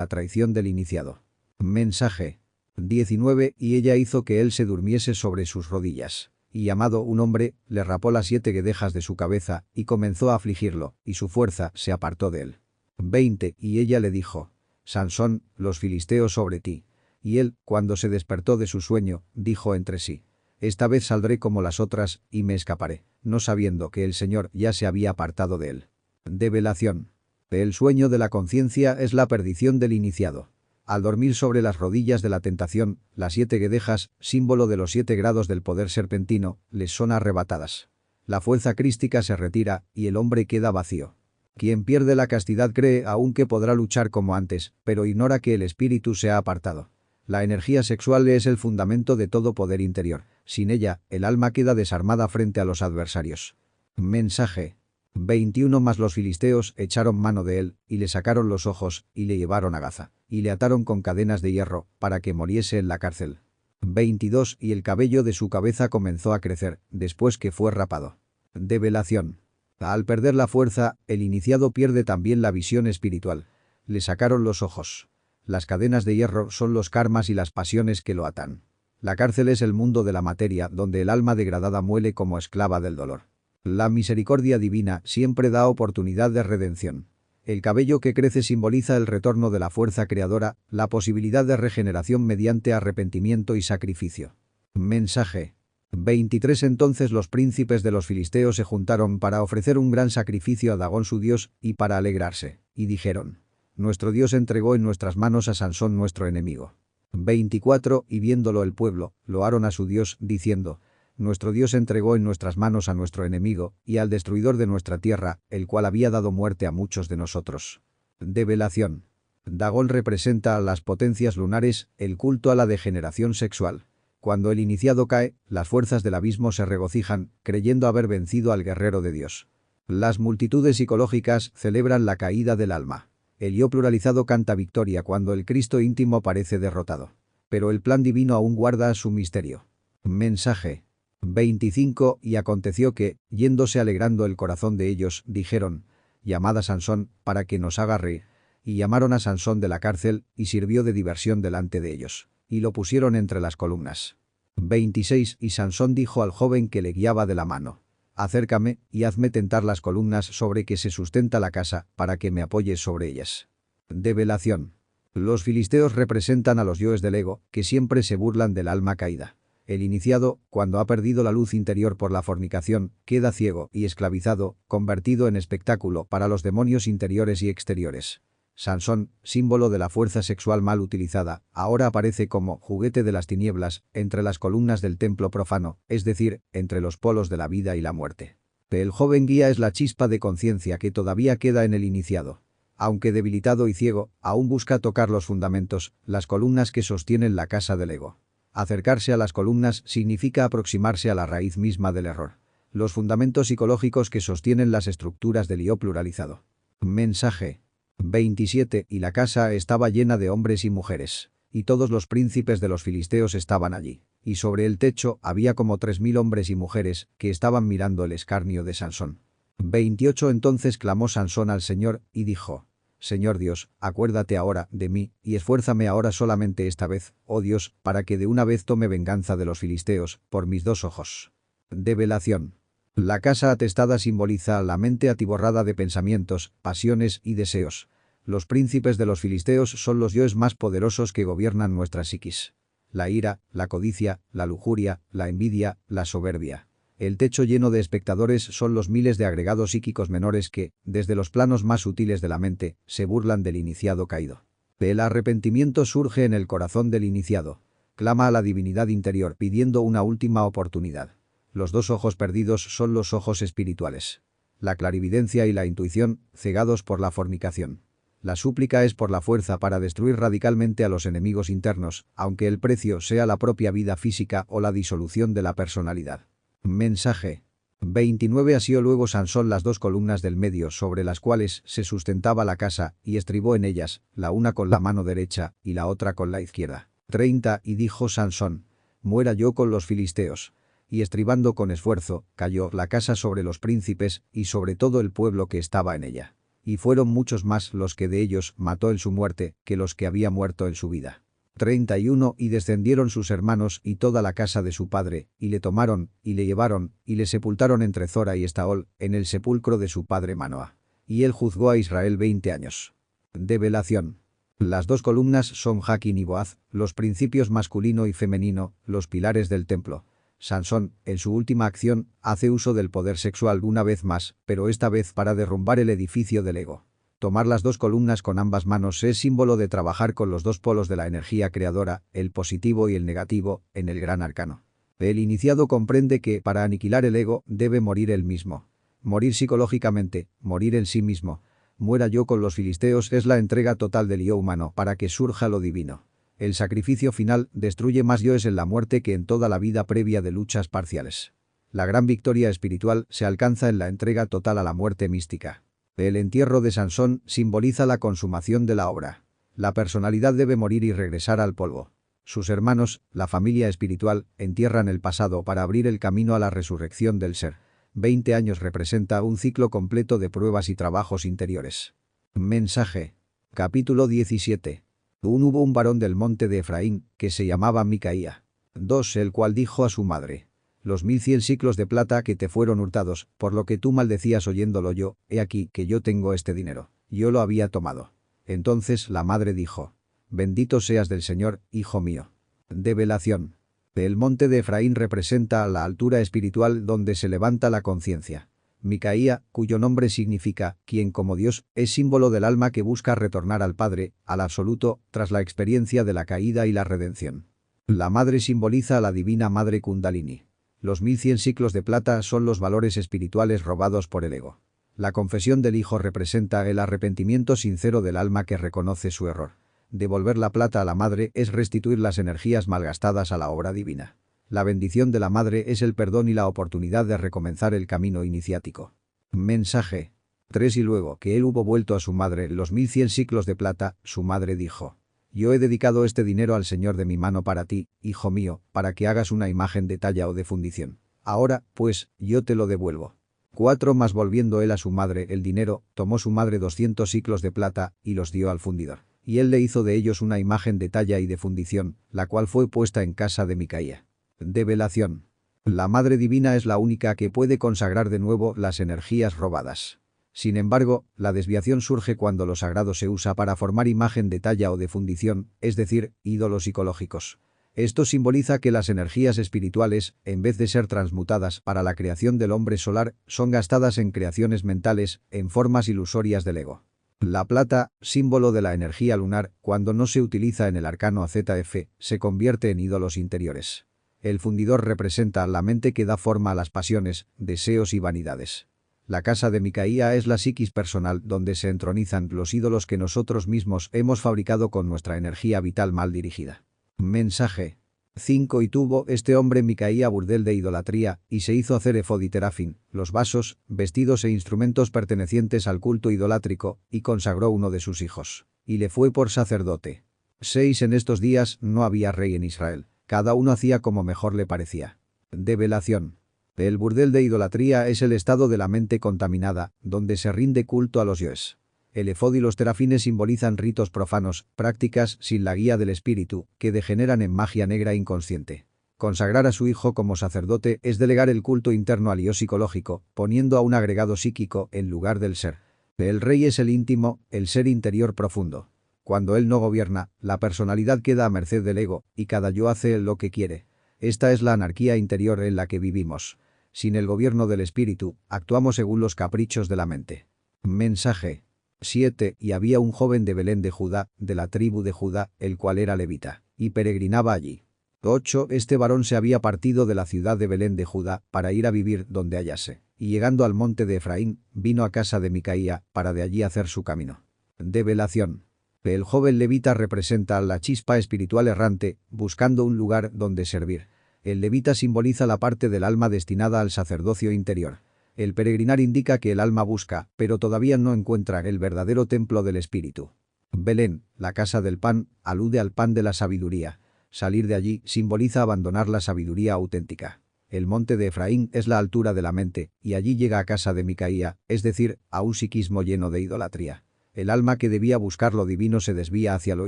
La traición del iniciado. Mensaje. 19. Y ella hizo que él se durmiese sobre sus rodillas. Y llamado un hombre, le rapó las 7 guedejas de su cabeza, y comenzó a afligirlo, y su fuerza se apartó de él. 20. Y ella le dijo: Sansón, los filisteos sobre ti. Y él, cuando se despertó de su sueño, dijo entre sí: Esta vez saldré como las otras, y me escaparé, no sabiendo que el Señor ya se había apartado de él. Develación. El sueño de la conciencia es la perdición del iniciado. Al dormir sobre las rodillas de la tentación, las 7 guedejas, símbolo de los 7 grados del poder serpentino, les son arrebatadas. La fuerza crística se retira, y el hombre queda vacío. Quien pierde la castidad cree aún que podrá luchar como antes, pero ignora que el espíritu se ha apartado. La energía sexual es el fundamento de todo poder interior. Sin ella, el alma queda desarmada frente a los adversarios. Mensaje. 21. Mas los filisteos echaron mano de él, y le sacaron los ojos, y le llevaron a Gaza, y le ataron con cadenas de hierro, para que muriese en la cárcel. 22. Y el cabello de su cabeza comenzó a crecer, después que fue rapado. Develación. Al perder la fuerza, el iniciado pierde también la visión espiritual. Le sacaron los ojos. Las cadenas de hierro son los karmas y las pasiones que lo atan. La cárcel es el mundo de la materia donde el alma degradada muele como esclava del dolor. La misericordia divina siempre da oportunidad de redención. El cabello que crece simboliza el retorno de la fuerza creadora, la posibilidad de regeneración mediante arrepentimiento y sacrificio. Mensaje. 23. Entonces los príncipes de los filisteos se juntaron para ofrecer un gran sacrificio a Dagón su dios, y para alegrarse, y dijeron: Nuestro Dios entregó en nuestras manos a Sansón nuestro enemigo. 24. Y viéndolo el pueblo, loaron a su Dios, diciendo: Nuestro Dios entregó en nuestras manos a nuestro enemigo, y al destruidor de nuestra tierra, el cual había dado muerte a muchos de nosotros. Develación. Dagón representa a las potencias lunares, el culto a la degeneración sexual. Cuando el iniciado cae, las fuerzas del abismo se regocijan, creyendo haber vencido al guerrero de Dios. Las multitudes psicológicas celebran la caída del alma. El yo pluralizado canta victoria cuando el Cristo íntimo parece derrotado. Pero el plan divino aún guarda su misterio. Mensaje. 25. Y aconteció que, yéndose alegrando el corazón de ellos, dijeron: Llamad a Sansón, para que nos haga reír. Y llamaron a Sansón de la cárcel, y sirvió de diversión delante de ellos. Y lo pusieron entre las columnas. 26. Y Sansón dijo al joven que le guiaba de la mano: Acércame, y hazme tentar las columnas sobre que se sustenta la casa, para que me apoyes sobre ellas. Develación. Los filisteos representan a los yoes del ego, que siempre se burlan del alma caída. El iniciado, cuando ha perdido la luz interior por la fornicación, queda ciego y esclavizado, convertido en espectáculo para los demonios interiores y exteriores. Sansón, símbolo de la fuerza sexual mal utilizada, ahora aparece como juguete de las tinieblas, entre las columnas del templo profano, es decir, entre los polos de la vida y la muerte. El joven guía es la chispa de conciencia que todavía queda en el iniciado. Aunque debilitado y ciego, aún busca tocar los fundamentos, las columnas que sostienen la casa del ego. Acercarse a las columnas significa aproximarse a la raíz misma del error. Los fundamentos psicológicos que sostienen las estructuras del yo pluralizado. Mensaje. 27. Y la casa estaba llena de hombres y mujeres. Y todos los príncipes de los filisteos estaban allí. Y sobre el techo había como 3000 hombres y mujeres que estaban mirando el escarnio de Sansón. 28. Entonces clamó Sansón al Señor y dijo: Señor Dios, acuérdate ahora de mí, y esfuérzame ahora solamente esta vez, oh Dios, para que de una vez tome venganza de los filisteos, por mis 2 ojos. Develación. La casa atestada simboliza la mente atiborrada de pensamientos, pasiones y deseos. Los príncipes de los filisteos son los yoes más poderosos que gobiernan nuestra psiquis. La ira, la codicia, la lujuria, la envidia, la soberbia. El techo lleno de espectadores son los miles de agregados psíquicos menores que, desde los planos más sutiles de la mente, se burlan del iniciado caído. El arrepentimiento surge en el corazón del iniciado. Clama a la divinidad interior pidiendo una última oportunidad. Los 2 ojos perdidos son los ojos espirituales. La clarividencia y la intuición, cegados por la fornicación. La súplica es por la fuerza para destruir radicalmente a los enemigos internos, aunque el precio sea la propia vida física o la disolución de la personalidad. Mensaje. 29. Asió luego Sansón las 2 columnas del medio sobre las cuales se sustentaba la casa, y estribó en ellas, la una con la mano derecha y la otra con la izquierda. 30. Y dijo Sansón: Muera yo con los filisteos. Y estribando con esfuerzo, cayó la casa sobre los príncipes y sobre todo el pueblo que estaba en ella. Y fueron muchos más los que de ellos mató en su muerte que los que había muerto en su vida. 31 Y descendieron sus hermanos y toda la casa de su padre, y le tomaron, y le llevaron, y le sepultaron entre Zora y Estaol, en el sepulcro de su padre Manoah. Y él juzgó a Israel 20 años. Develación. Las dos columnas son Jaquín y Boaz, los principios masculino y femenino, los pilares del templo. Sansón, en su última acción, hace uso del poder sexual una vez más, pero esta vez para derrumbar el edificio del ego. Tomar las dos columnas con ambas manos es símbolo de trabajar con los dos polos de la energía creadora, el positivo y el negativo, en el gran arcano. El iniciado comprende que, para aniquilar el ego, debe morir él mismo. Morir psicológicamente, morir en sí mismo. Muera yo con los filisteos es la entrega total del yo humano para que surja lo divino. El sacrificio final destruye más yoes en la muerte que en toda la vida previa de luchas parciales. La gran victoria espiritual se alcanza en la entrega total a la muerte mística. El entierro de Sansón simboliza la consumación de la obra. La personalidad debe morir y regresar al polvo. Sus hermanos, la familia espiritual, entierran el pasado para abrir el camino a la resurrección del ser. 20 años representa un ciclo completo de pruebas y trabajos interiores. Mensaje. Capítulo 17. Hubo un varón del monte de Efraín, que se llamaba Micaía. 2 El cual dijo a su madre: los 1100 siclos de plata que te fueron hurtados, por lo que tú maldecías oyéndolo yo, he aquí que yo tengo este dinero. Yo lo había tomado. Entonces la madre dijo: bendito seas del Señor, hijo mío. Develación. El monte de Efraín representa la altura espiritual donde se levanta la conciencia. Micaía, cuyo nombre significa quien como Dios, es símbolo del alma que busca retornar al Padre, al absoluto, tras la experiencia de la caída y la redención. La madre simboliza a la divina madre Kundalini. Los 1100 siclos de plata son los valores espirituales robados por el ego. La confesión del Hijo representa el arrepentimiento sincero del alma que reconoce su error. Devolver la plata a la madre es restituir las energías malgastadas a la obra divina. La bendición de la madre es el perdón y la oportunidad de recomenzar el camino iniciático. Mensaje. 3 Y luego que él hubo vuelto a su madre los 1100 siclos de plata, su madre dijo: yo he dedicado este dinero al Señor de mi mano para ti, hijo mío, para que hagas una imagen de talla o de fundición. Ahora, pues, yo te lo devuelvo. 4 Mas volviendo él a su madre el dinero, tomó su madre 200 siclos de plata y los dio al fundidor. Y él le hizo de ellos una imagen de talla y de fundición, la cual fue puesta en casa de Micaía. Develación. La Madre Divina es la única que puede consagrar de nuevo las energías robadas. Sin embargo, la desviación surge cuando lo sagrado se usa para formar imagen de talla o de fundición, es decir, ídolos psicológicos. Esto simboliza que las energías espirituales, en vez de ser transmutadas para la creación del hombre solar, son gastadas en creaciones mentales, en formas ilusorias del ego. La plata, símbolo de la energía lunar, cuando no se utiliza en el arcano AZF, se convierte en ídolos interiores. El fundidor representa la mente que da forma a las pasiones, deseos y vanidades. La casa de Micaía es la psiquis personal donde se entronizan los ídolos que nosotros mismos hemos fabricado con nuestra energía vital mal dirigida. Mensaje. 5 Y tuvo este hombre Micaía burdel de idolatría, y se hizo hacer efod y terafín, los vasos, vestidos e instrumentos pertenecientes al culto idolátrico, y consagró uno de sus hijos. Y le fue por sacerdote. 6 En estos días no había rey en Israel. Cada uno hacía como mejor le parecía. Develación. El burdel de idolatría es el estado de la mente contaminada, donde se rinde culto a los yoes. El efod y los terafines simbolizan ritos profanos, prácticas sin la guía del espíritu, que degeneran en magia negra inconsciente. Consagrar a su hijo como sacerdote es delegar el culto interno al yo psicológico, poniendo a un agregado psíquico en lugar del ser. El rey es el íntimo, el ser interior profundo. Cuando él no gobierna, la personalidad queda a merced del ego, y cada yo hace lo que quiere. Esta es la anarquía interior en la que vivimos. Sin el gobierno del espíritu, actuamos según los caprichos de la mente. Mensaje. 7 Y había un joven de Belén de Judá, de la tribu de Judá, el cual era levita, y peregrinaba allí. 8 Este varón se había partido de la ciudad de Belén de Judá para ir a vivir donde hallase, y llegando al monte de Efraín, vino a casa de Micaía para de allí hacer su camino. Develación. El joven levita representa la chispa espiritual errante, buscando un lugar donde servir. El levita simboliza la parte del alma destinada al sacerdocio interior. El peregrinar indica que el alma busca, pero todavía no encuentra el verdadero templo del espíritu. Belén, la casa del pan, alude al pan de la sabiduría. Salir de allí simboliza abandonar la sabiduría auténtica. El monte de Efraín es la altura de la mente, y allí llega a casa de Micaía, es decir, a un psiquismo lleno de idolatría. El alma que debía buscar lo divino se desvía hacia lo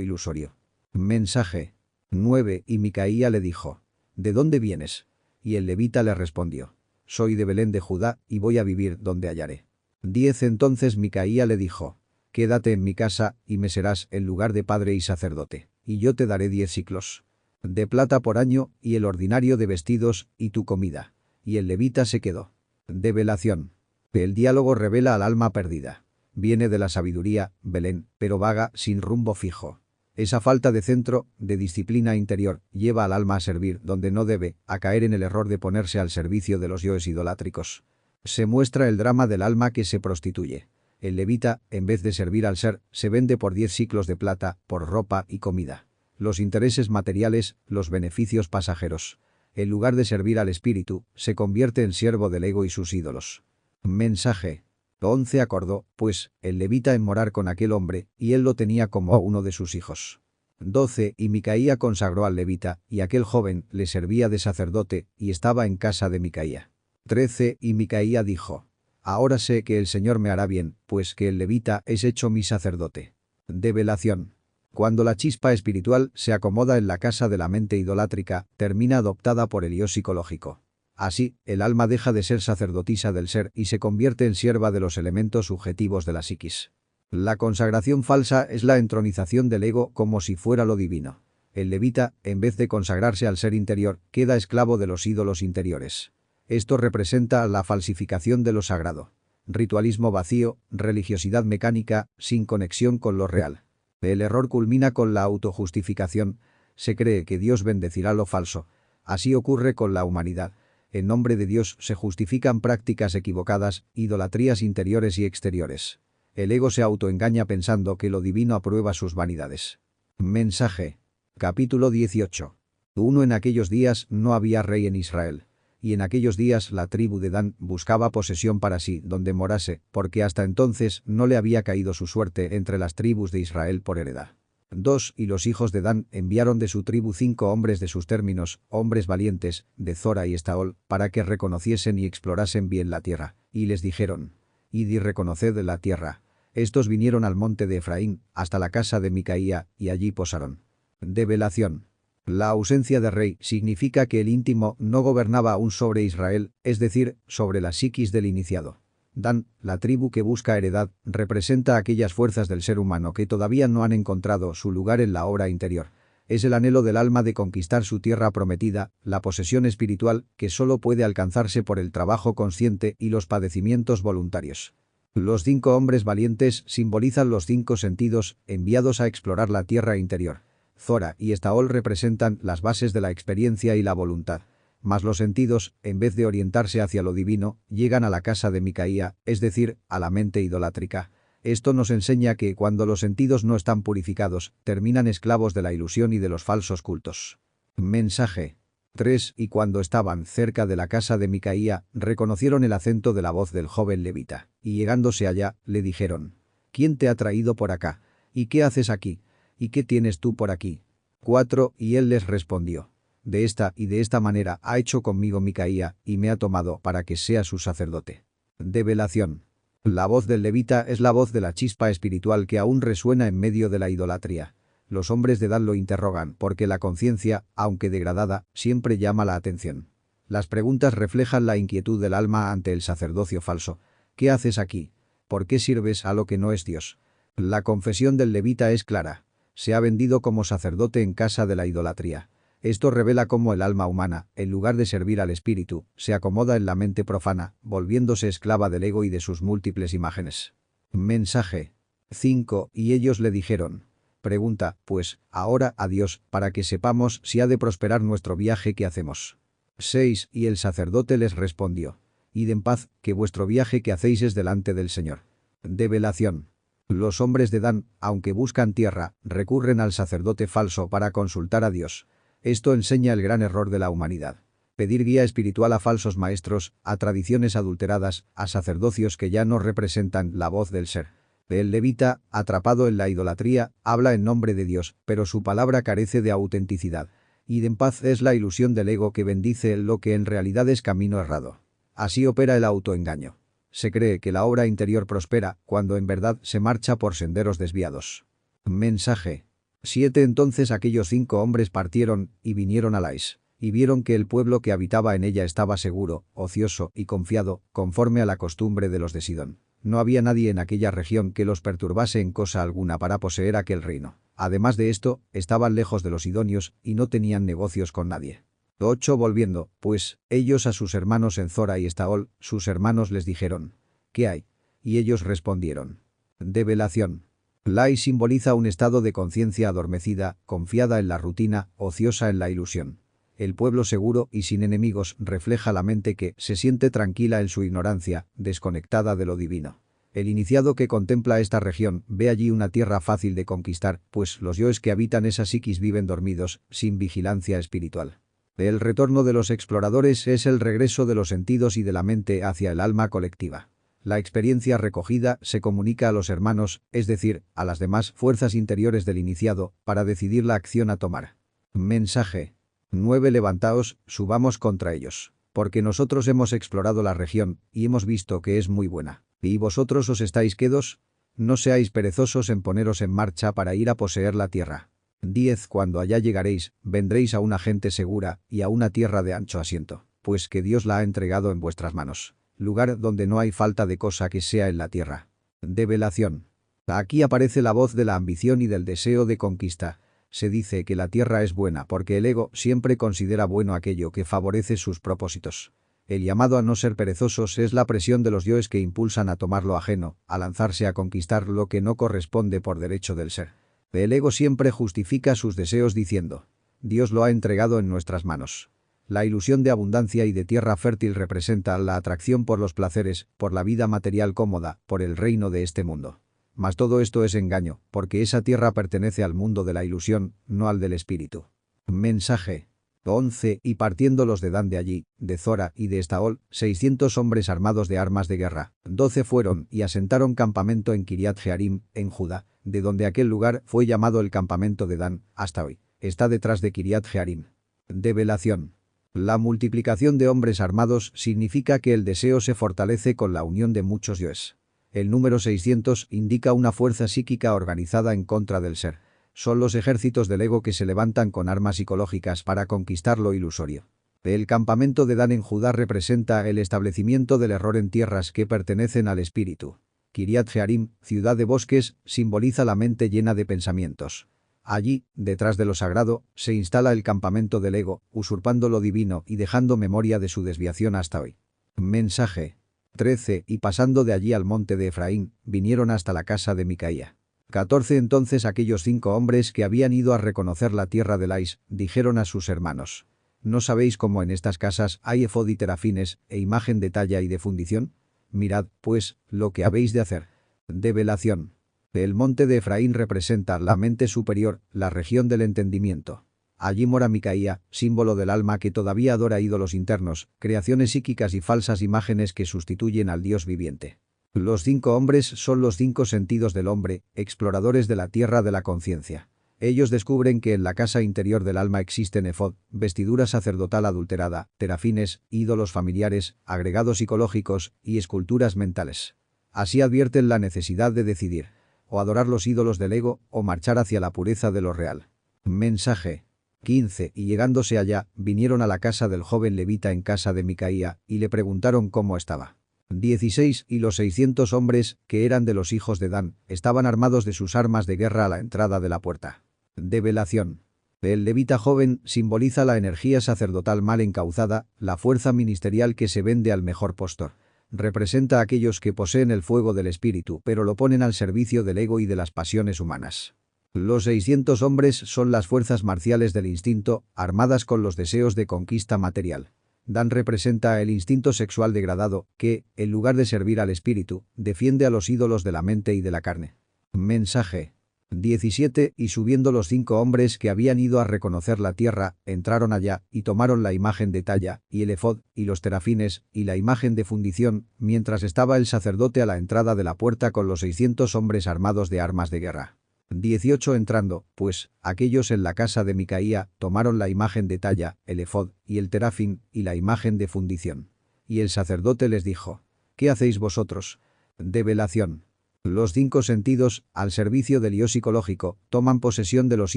ilusorio. Mensaje 9. Y Micaía le dijo: ¿De dónde vienes? Y el levita le respondió: soy de Belén de Judá, y voy a vivir donde hallaré. 10. Entonces Micaía le dijo: quédate en mi casa, y me serás en lugar de padre y sacerdote, y yo te daré 10 siclos de plata por año, y el ordinario de vestidos, y tu comida. Y el levita se quedó. Develación. El diálogo revela al alma perdida. Viene de la sabiduría, Belén, pero vaga, sin rumbo fijo. Esa falta de centro, de disciplina interior, lleva al alma a servir donde no debe, a caer en el error de ponerse al servicio de los yoes idolátricos. Se muestra el drama del alma que se prostituye. El levita, en vez de servir al ser, se vende por 10 siclos de plata, por ropa y comida. Los intereses materiales, los beneficios pasajeros. En lugar de servir al espíritu, se convierte en siervo del ego y sus ídolos. Mensaje 11. Acordó, pues, el levita en morar con aquel hombre, y él lo tenía como uno de sus hijos. 12. Y Micaía consagró al levita, y aquel joven le servía de sacerdote, y estaba en casa de Micaía. 13. Y Micaía dijo: ahora sé que el Señor me hará bien, pues que el levita es hecho mi sacerdote. Develación. Cuando la chispa espiritual se acomoda en la casa de la mente idolátrica, termina adoptada por el yo psicológico. Así, el alma deja de ser sacerdotisa del ser y se convierte en sierva de los elementos subjetivos de la psiquis. La consagración falsa es la entronización del ego como si fuera lo divino. El levita, en vez de consagrarse al ser interior, queda esclavo de los ídolos interiores. Esto representa la falsificación de lo sagrado. Ritualismo vacío, religiosidad mecánica, sin conexión con lo real. El error culmina con la autojustificación. Se cree que Dios bendecirá lo falso. Así ocurre con la humanidad. En nombre de Dios se justifican prácticas equivocadas, idolatrías interiores y exteriores. El ego se autoengaña pensando que lo divino aprueba sus vanidades. Mensaje. Capítulo 18. 1. En aquellos días no había rey en Israel. Y en aquellos días la tribu de Dan buscaba posesión para sí donde morase, porque hasta entonces no le había caído su suerte entre las tribus de Israel por heredad. 2. Y los hijos de Dan enviaron de su tribu 5 hombres de sus términos, hombres valientes, de Zora y Estaol, para que reconociesen y explorasen bien la tierra. Y les dijeron: id y reconoced la tierra. Estos vinieron al monte de Efraín, hasta la casa de Micaía, y allí posaron. Develación. La ausencia de rey significa que el íntimo no gobernaba aún sobre Israel, es decir, sobre la psiquis del iniciado. Dan, la tribu que busca heredad, representa aquellas fuerzas del ser humano que todavía no han encontrado su lugar en la obra interior. Es el anhelo del alma de conquistar su tierra prometida, la posesión espiritual que solo puede alcanzarse por el trabajo consciente y los padecimientos voluntarios. Los 5 hombres valientes simbolizan los 5 sentidos enviados a explorar la tierra interior. Zora y Estaol representan las bases de la experiencia y la voluntad. Mas los sentidos, en vez de orientarse hacia lo divino, llegan a la casa de Micaía, es decir, a la mente idolátrica. Esto nos enseña que cuando los sentidos no están purificados, terminan esclavos de la ilusión y de los falsos cultos. Mensaje. 3. Y cuando estaban cerca de la casa de Micaía, reconocieron el acento de la voz del joven levita, y llegándose allá, le dijeron: ¿quién te ha traído por acá? ¿Y qué haces aquí? ¿Y qué tienes tú por aquí? 4. Y él les respondió: de esta y de esta manera ha hecho conmigo Micaía, y me ha tomado para que sea su sacerdote. Develación. La voz del levita es la voz de la chispa espiritual que aún resuena en medio de la idolatría. Los hombres de Dan lo interrogan porque la conciencia, aunque degradada, siempre llama la atención. Las preguntas reflejan la inquietud del alma ante el sacerdocio falso. ¿Qué haces aquí? ¿Por qué sirves a lo que no es Dios? La confesión del levita es clara. Se ha vendido como sacerdote en casa de la idolatría. Esto revela cómo el alma humana, en lugar de servir al espíritu, se acomoda en la mente profana, volviéndose esclava del ego y de sus múltiples imágenes. Mensaje. 5. Y ellos le dijeron: pregunta, pues, ahora a Dios, para que sepamos si ha de prosperar nuestro viaje que hacemos. 6. Y el sacerdote les respondió: id en paz, que vuestro viaje que hacéis es delante del Señor. Develación. Los hombres de Dan, aunque buscan tierra, recurren al sacerdote falso para consultar a Dios. Esto enseña el gran error de la humanidad. Pedir guía espiritual a falsos maestros, a tradiciones adulteradas, a sacerdocios que ya no representan la voz del ser. El levita, atrapado en la idolatría, habla en nombre de Dios, pero su palabra carece de autenticidad. Id en paz es la ilusión del ego que bendice lo que en realidad es camino errado. Así opera el autoengaño. Se cree que la obra interior prospera cuando en verdad se marcha por senderos desviados. Mensaje. 7. Entonces aquellos 5 hombres partieron y vinieron a Lais, y vieron que el pueblo que habitaba en ella estaba seguro, ocioso y confiado, conforme a la costumbre de los de Sidón. No había nadie en aquella región que los perturbase en cosa alguna para poseer aquel reino. Además de esto, estaban lejos de los sidonios y no tenían negocios con nadie. 8. Volviendo, pues, ellos a sus hermanos en Zora y Estaol, sus hermanos les dijeron: ¿qué hay? Y ellos respondieron: develación. Lais simboliza un estado de conciencia adormecida, confiada en la rutina, ociosa en la ilusión. El pueblo seguro y sin enemigos refleja la mente que se siente tranquila en su ignorancia, desconectada de lo divino. El iniciado que contempla esta región ve allí una tierra fácil de conquistar, pues los yoes que habitan esa psiquis viven dormidos, sin vigilancia espiritual. El retorno de los exploradores es el regreso de los sentidos y de la mente hacia el alma colectiva. La experiencia recogida se comunica a los hermanos, es decir, a las demás fuerzas interiores del iniciado, para decidir la acción a tomar. Mensaje. 9. Levantaos, subamos contra ellos. Porque nosotros hemos explorado la región, y hemos visto que es muy buena. ¿Y vosotros os estáis quedos? No seáis perezosos en poneros en marcha para ir a poseer la tierra. 10. Cuando allá llegaréis, vendréis a una gente segura, y a una tierra de ancho asiento, pues que Dios la ha entregado en vuestras manos. Lugar donde no hay falta de cosa que sea en la tierra. Develación. Aquí aparece la voz de la ambición y del deseo de conquista. Se dice que la tierra es buena porque el ego siempre considera bueno aquello que favorece sus propósitos. El llamado a no ser perezosos es la presión de los yoes que impulsan a tomar lo ajeno, a lanzarse a conquistar lo que no corresponde por derecho del ser. El ego siempre justifica sus deseos diciendo: Dios lo ha entregado en nuestras manos. La ilusión de abundancia y de tierra fértil representa la atracción por los placeres, por la vida material cómoda, por el reino de este mundo. Mas todo esto es engaño, porque esa tierra pertenece al mundo de la ilusión, no al del espíritu. Mensaje. 11. Y partiendo los de Dan de allí, de Zora y de Estaol, 600 hombres armados de armas de guerra. 12 fueron y asentaron campamento en Kiriat Jearim, en Judá, de donde aquel lugar fue llamado el campamento de Dan, hasta hoy. Está detrás de Kiriat Jearim. Develación. La multiplicación de hombres armados significa que el deseo se fortalece con la unión de muchos yoes. El número 600 indica una fuerza psíquica organizada en contra del ser. Son los ejércitos del ego que se levantan con armas psicológicas para conquistar lo ilusorio. El campamento de Dan en Judá representa el establecimiento del error en tierras que pertenecen al espíritu. Kiriat Jearim, ciudad de bosques, simboliza la mente llena de pensamientos. Allí, detrás de lo sagrado, se instala el campamento del ego, usurpando lo divino y dejando memoria de su desviación hasta hoy. Mensaje. 13. Y pasando de allí al monte de Efraín, vinieron hasta la casa de Micaía. 14. Entonces aquellos 5 hombres que habían ido a reconocer la tierra de Lais, dijeron a sus hermanos: ¿no sabéis cómo en estas casas hay efod y terafines, e imagen de talla y de fundición? Mirad, pues, lo que habéis de hacer. Develación. El monte de Efraín representa la mente superior, la región del entendimiento. Allí mora Micaía, símbolo del alma que todavía adora ídolos internos, creaciones psíquicas y falsas imágenes que sustituyen al Dios viviente. Los 5 hombres son los 5 sentidos del hombre, exploradores de la tierra de la conciencia. Ellos descubren que en la casa interior del alma existen efod, vestidura sacerdotal adulterada, terafines, ídolos familiares, agregados psicológicos y esculturas mentales. Así advierten la necesidad de decidir: o adorar los ídolos del ego, o marchar hacia la pureza de lo real. Mensaje. 15. Y llegándose allá, vinieron a la casa del joven levita en casa de Micaía, y le preguntaron cómo estaba. 16. Y los 600 hombres, que eran de los hijos de Dan, estaban armados de sus armas de guerra a la entrada de la puerta. Develación. El levita joven simboliza la energía sacerdotal mal encauzada, la fuerza ministerial que se vende al mejor postor. Representa a aquellos que poseen el fuego del espíritu pero lo ponen al servicio del ego y de las pasiones humanas. Los 600 hombres son las fuerzas marciales del instinto, armadas con los deseos de conquista material. Dan representa el instinto sexual degradado que, en lugar de servir al espíritu, defiende a los ídolos de la mente y de la carne. Mensaje. 17. Y subiendo los 5 hombres que habían ido a reconocer la tierra, entraron allá, y tomaron la imagen de talla, y el efod, y los terafines, y la imagen de fundición, mientras estaba el sacerdote a la entrada de la puerta con los 600 hombres armados de armas de guerra. 18 Entrando, pues, aquellos en la casa de Micaía tomaron la imagen de talla, el efod, y el terafín, y la imagen de fundición. Y el sacerdote les dijo: ¿Qué hacéis vosotros? De velación. Los 5 sentidos, al servicio del yo psicológico, toman posesión de los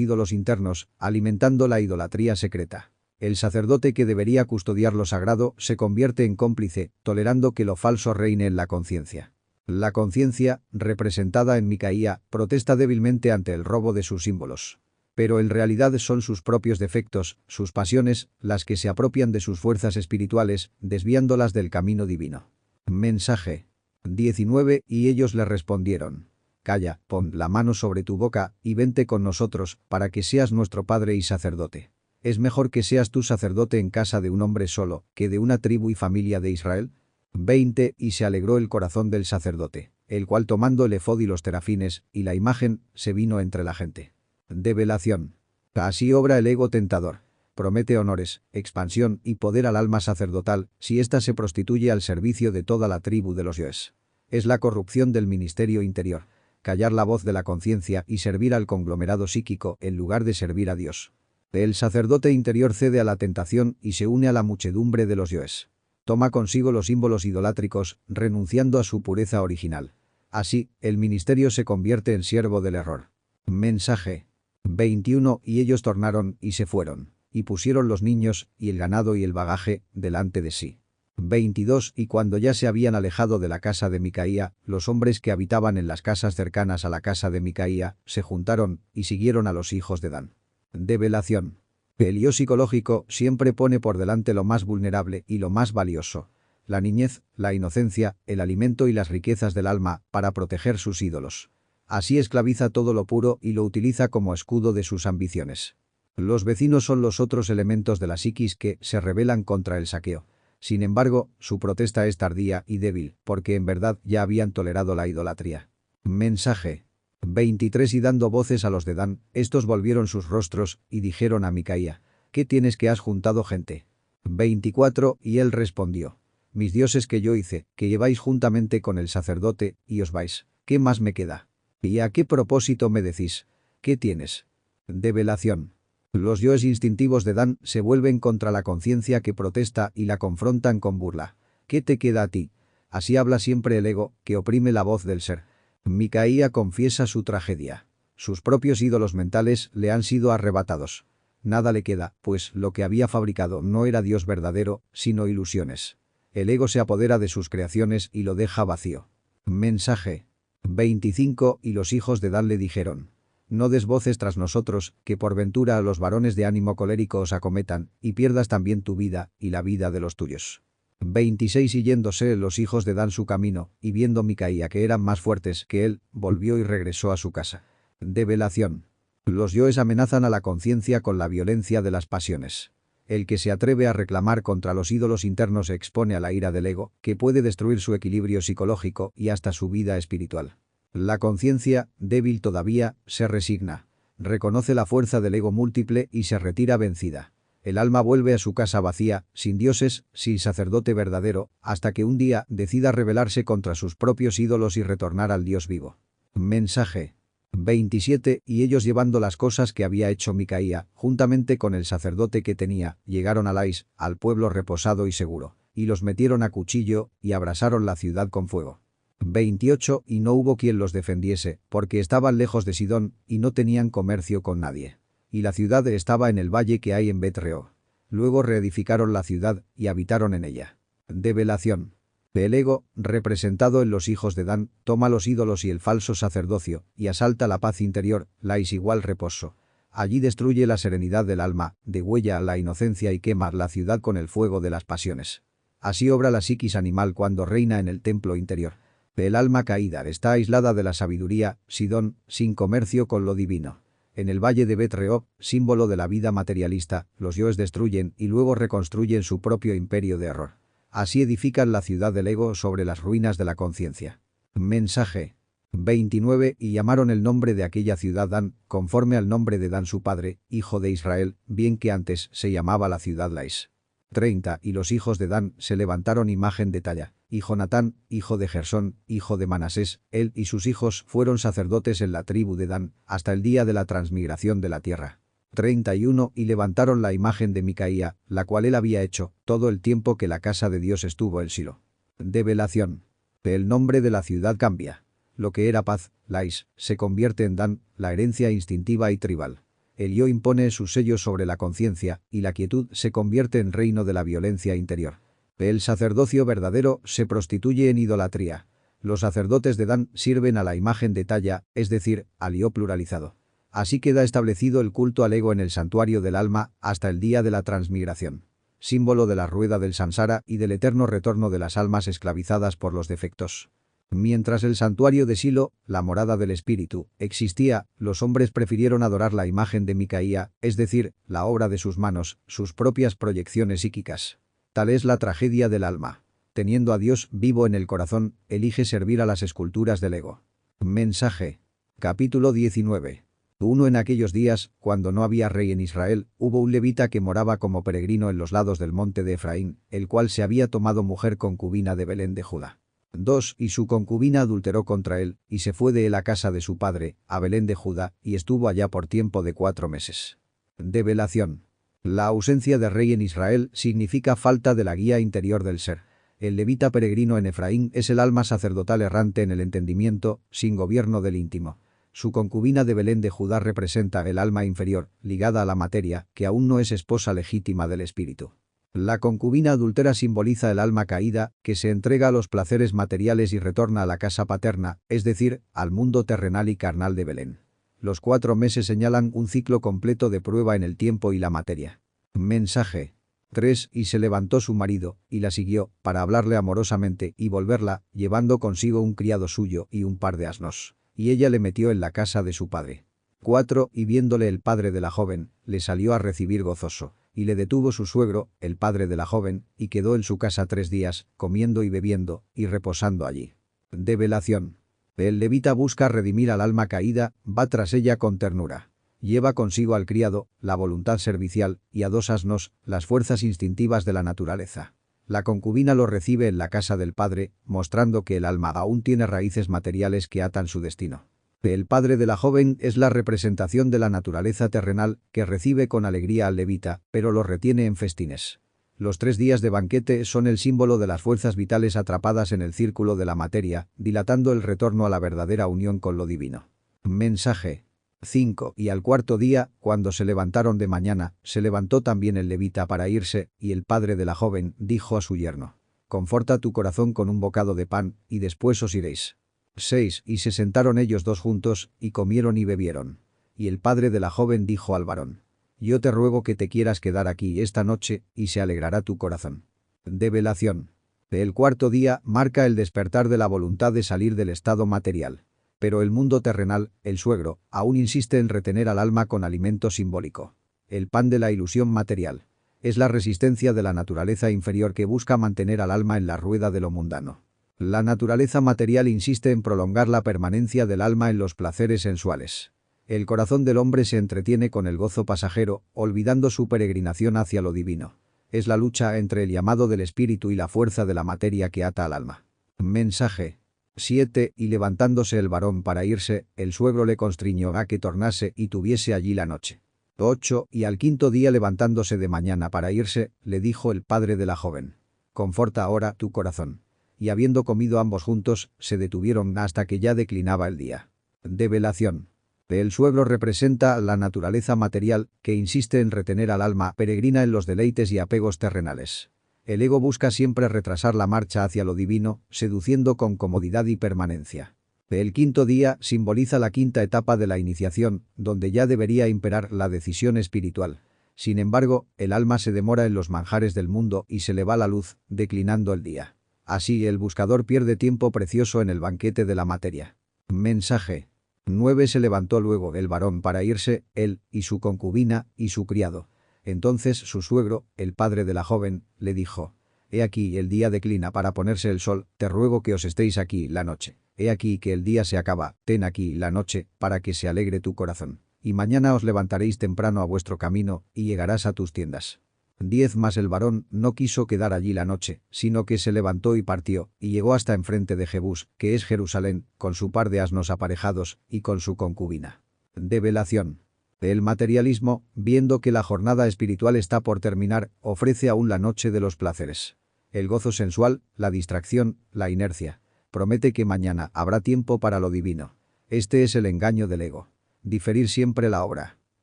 ídolos internos, alimentando la idolatría secreta. El sacerdote que debería custodiar lo sagrado se convierte en cómplice, tolerando que lo falso reine en la conciencia. La conciencia, representada en Micaía, protesta débilmente ante el robo de sus símbolos. Pero en realidad son sus propios defectos, sus pasiones, las que se apropian de sus fuerzas espirituales, desviándolas del camino divino. Mensaje 19 Y ellos le respondieron: Calla, pon la mano sobre tu boca, y vente con nosotros, para que seas nuestro padre y sacerdote. ¿Es mejor que seas tú sacerdote en casa de un hombre solo, que de una tribu y familia de Israel? 20 Y se alegró el corazón del sacerdote, el cual tomando el efod y los terafines, y la imagen, se vino entre la gente. Develación. Así obra el ego tentador. Promete honores, expansión y poder al alma sacerdotal, si ésta se prostituye al servicio de toda la tribu de los yoes. Es la corrupción del ministerio interior. Callar la voz de la conciencia y servir al conglomerado psíquico en lugar de servir a Dios. El sacerdote interior cede a la tentación y se une a la muchedumbre de los yoes. Toma consigo los símbolos idolátricos, renunciando a su pureza original. Así, el ministerio se convierte en siervo del error. Mensaje 21 Y ellos tornaron y se fueron, y pusieron los niños, y el ganado y el bagaje, delante de sí. 22 Y cuando ya se habían alejado de la casa de Micaía, los hombres que habitaban en las casas cercanas a la casa de Micaía, se juntaron, y siguieron a los hijos de Dan. Develación. El yo psicológico siempre pone por delante lo más vulnerable y lo más valioso. La niñez, la inocencia, el alimento y las riquezas del alma, para proteger sus ídolos. Así esclaviza todo lo puro y lo utiliza como escudo de sus ambiciones. Los vecinos son los otros elementos de la psiquis que se rebelan contra el saqueo. Sin embargo, su protesta es tardía y débil, porque en verdad ya habían tolerado la idolatría. Mensaje 23 Y dando voces a los de Dan, estos volvieron sus rostros, y dijeron a Micaía: ¿Qué tienes que has juntado gente? 24 Y él respondió: Mis dioses que yo hice, que lleváis juntamente con el sacerdote, y os vais. ¿Qué más me queda? ¿Y a qué propósito me decís? ¿Qué tienes? Develación. Los yoes instintivos de Dan se vuelven contra la conciencia que protesta y la confrontan con burla. ¿Qué te queda a ti? Así habla siempre el ego, que oprime la voz del ser. Micaía confiesa su tragedia. Sus propios ídolos mentales le han sido arrebatados. Nada le queda, pues lo que había fabricado no era Dios verdadero, sino ilusiones. El ego se apodera de sus creaciones y lo deja vacío. Mensaje 25 Y los hijos de Dan le dijeron: No des voces tras nosotros, que por ventura a los varones de ánimo colérico os acometan, y pierdas también tu vida, y la vida de los tuyos. 26 Y yéndose los hijos de Dan su camino, y viendo Micaía que eran más fuertes que él, volvió y regresó a su casa. Develación. Los yoes amenazan a la conciencia con la violencia de las pasiones. El que se atreve a reclamar contra los ídolos internos se expone a la ira del ego, que puede destruir su equilibrio psicológico y hasta su vida espiritual. La conciencia, débil todavía, se resigna. Reconoce la fuerza del ego múltiple y se retira vencida. El alma vuelve a su casa vacía, sin dioses, sin sacerdote verdadero, hasta que un día decida rebelarse contra sus propios ídolos y retornar al Dios vivo. Mensaje 27 Y ellos llevando las cosas que había hecho Micaía, juntamente con el sacerdote que tenía, llegaron a Lais, al pueblo reposado y seguro, y los metieron a cuchillo, y abrasaron la ciudad con fuego. 28 Y no hubo quien los defendiese, porque estaban lejos de Sidón, y no tenían comercio con nadie. Y la ciudad estaba en el valle que hay en Bet-reó. Luego reedificaron la ciudad, y habitaron en ella. Develación. El ego, representado en los hijos de Dan, toma los ídolos y el falso sacerdocio, y asalta la paz interior, la igual reposo. Allí destruye la serenidad del alma, degüella la inocencia y quema la ciudad con el fuego de las pasiones. Así obra la psiquis animal cuando reina en el templo interior. El alma caída está aislada de la sabiduría, Sidón, sin comercio con lo divino. En el valle de Bet-reó, símbolo de la vida materialista, los yoes destruyen y luego reconstruyen su propio imperio de error. Así edifican la ciudad del ego sobre las ruinas de la conciencia. Mensaje 29 Y llamaron el nombre de aquella ciudad Dan, conforme al nombre de Dan su padre, hijo de Israel, bien que antes se llamaba la ciudad Lais. 30 Y los hijos de Dan se levantaron imagen de talla. Y Jonatán, hijo de Gersón, hijo de Manasés, él y sus hijos fueron sacerdotes en la tribu de Dan, hasta el día de la transmigración de la tierra. 31 Y levantaron la imagen de Micaía, la cual él había hecho, todo el tiempo que la casa de Dios estuvo en Silo. Develación. El nombre de la ciudad cambia. Lo que era paz, Lais, se convierte en Dan, la herencia instintiva y tribal. El yo impone sus sellos sobre la conciencia, y la quietud se convierte en reino de la violencia interior. El sacerdocio verdadero se prostituye en idolatría. Los sacerdotes de Dan sirven a la imagen de talla, es decir, al yo pluralizado. Así queda establecido el culto al ego en el santuario del alma hasta el día de la transmigración. Símbolo de la rueda del samsara y del eterno retorno de las almas esclavizadas por los defectos. Mientras el santuario de Silo, la morada del espíritu, existía, los hombres prefirieron adorar la imagen de Micaía, es decir, la obra de sus manos, sus propias proyecciones psíquicas. Tal es la tragedia del alma. Teniendo a Dios vivo en el corazón, elige servir a las esculturas del ego. Mensaje. Capítulo 19. En aquellos días, cuando no había rey en Israel, hubo un levita que moraba como peregrino en los lados del monte de Efraín, el cual se había tomado mujer concubina de Belén de Judá. 2 Y su concubina adulteró contra él, y se fue de él a casa de su padre, a Belén de Judá, y estuvo allá por tiempo de 4 meses. Develación. La ausencia de rey en Israel significa falta de la guía interior del ser. El levita peregrino en Efraín es el alma sacerdotal errante en el entendimiento, sin gobierno del íntimo. Su concubina de Belén de Judá representa el alma inferior, ligada a la materia, que aún no es esposa legítima del espíritu. La concubina adúltera simboliza el alma caída, que se entrega a los placeres materiales y retorna a la casa paterna, es decir, al mundo terrenal y carnal de Belén. Los 4 meses señalan un ciclo completo de prueba en el tiempo y la materia. Mensaje. 3 Y se levantó su marido, y la siguió, para hablarle amorosamente y volverla, llevando consigo un criado suyo y un par de asnos. Y ella le metió en la casa de su padre. 4 Y viéndole el padre de la joven, le salió a recibir gozoso. Y le detuvo su suegro, el padre de la joven, y quedó en su casa 3 días, comiendo y bebiendo, y reposando allí. Develación. El levita busca redimir al alma caída, va tras ella con ternura. Lleva consigo al criado, la voluntad servicial, y a 2 asnos, las fuerzas instintivas de la naturaleza. La concubina lo recibe en la casa del padre, mostrando que el alma aún tiene raíces materiales que atan su destino. El padre de la joven es la representación de la naturaleza terrenal, que recibe con alegría al levita, pero lo retiene en festines. Los 3 días de banquete son el símbolo de las fuerzas vitales atrapadas en el círculo de la materia, dilatando el retorno a la verdadera unión con lo divino. Mensaje. 5 Y al 4.º día, cuando se levantaron de mañana, se levantó también el levita para irse, y el padre de la joven dijo a su yerno: «Conforta tu corazón con un bocado de pan, y después os iréis». 6 Y se sentaron ellos 2 juntos, y comieron y bebieron. Y el padre de la joven dijo al varón: «Yo te ruego que te quieras quedar aquí esta noche, y se alegrará tu corazón». Develación. El 4.º día marca el despertar de la voluntad de salir del estado material. Pero el mundo terrenal, el suegro, aún insiste en retener al alma con alimento simbólico. El pan de la ilusión material. Es la resistencia de la naturaleza inferior que busca mantener al alma en la rueda de lo mundano. La naturaleza material insiste en prolongar la permanencia del alma en los placeres sensuales. El corazón del hombre se entretiene con el gozo pasajero, olvidando su peregrinación hacia lo divino. Es la lucha entre el llamado del espíritu y la fuerza de la materia que ata al alma. Mensaje. 7 Y levantándose el varón para irse, el suegro le constriñó a que tornase y tuviese allí la noche. 8 Y al 5.º día levantándose de mañana para irse, le dijo el padre de la joven: «Conforta ahora tu corazón». Y habiendo comido ambos juntos, se detuvieron hasta que ya declinaba el día. Develación. El suegro representa la naturaleza material, que insiste en retener al alma peregrina en los deleites y apegos terrenales. El ego busca siempre retrasar la marcha hacia lo divino, seduciendo con comodidad y permanencia. El 5.º día simboliza la 5ª etapa de la iniciación, donde ya debería imperar la decisión espiritual. Sin embargo, el alma se demora en los manjares del mundo y se le va la luz, declinando el día. Así el buscador pierde tiempo precioso en el banquete de la materia. Mensaje. 9 Se levantó luego el varón para irse, él, y su concubina, y su criado. Entonces su suegro, el padre de la joven, le dijo: «He aquí el día declina para ponerse el sol, te ruego que os estéis aquí la noche. He aquí que el día se acaba, ten aquí la noche, para que se alegre tu corazón. Y mañana os levantaréis temprano a vuestro camino, y llegarás a tus tiendas». 10 Mas el varón no quiso quedar allí la noche, sino que se levantó y partió, y llegó hasta enfrente de Jebús, que es Jerusalén, con su par de asnos aparejados, y con su concubina. Develación. El materialismo, viendo que la jornada espiritual está por terminar, ofrece aún la noche de los placeres. El gozo sensual, la distracción, la inercia. Promete que mañana habrá tiempo para lo divino. Este es el engaño del ego. Diferir siempre la obra.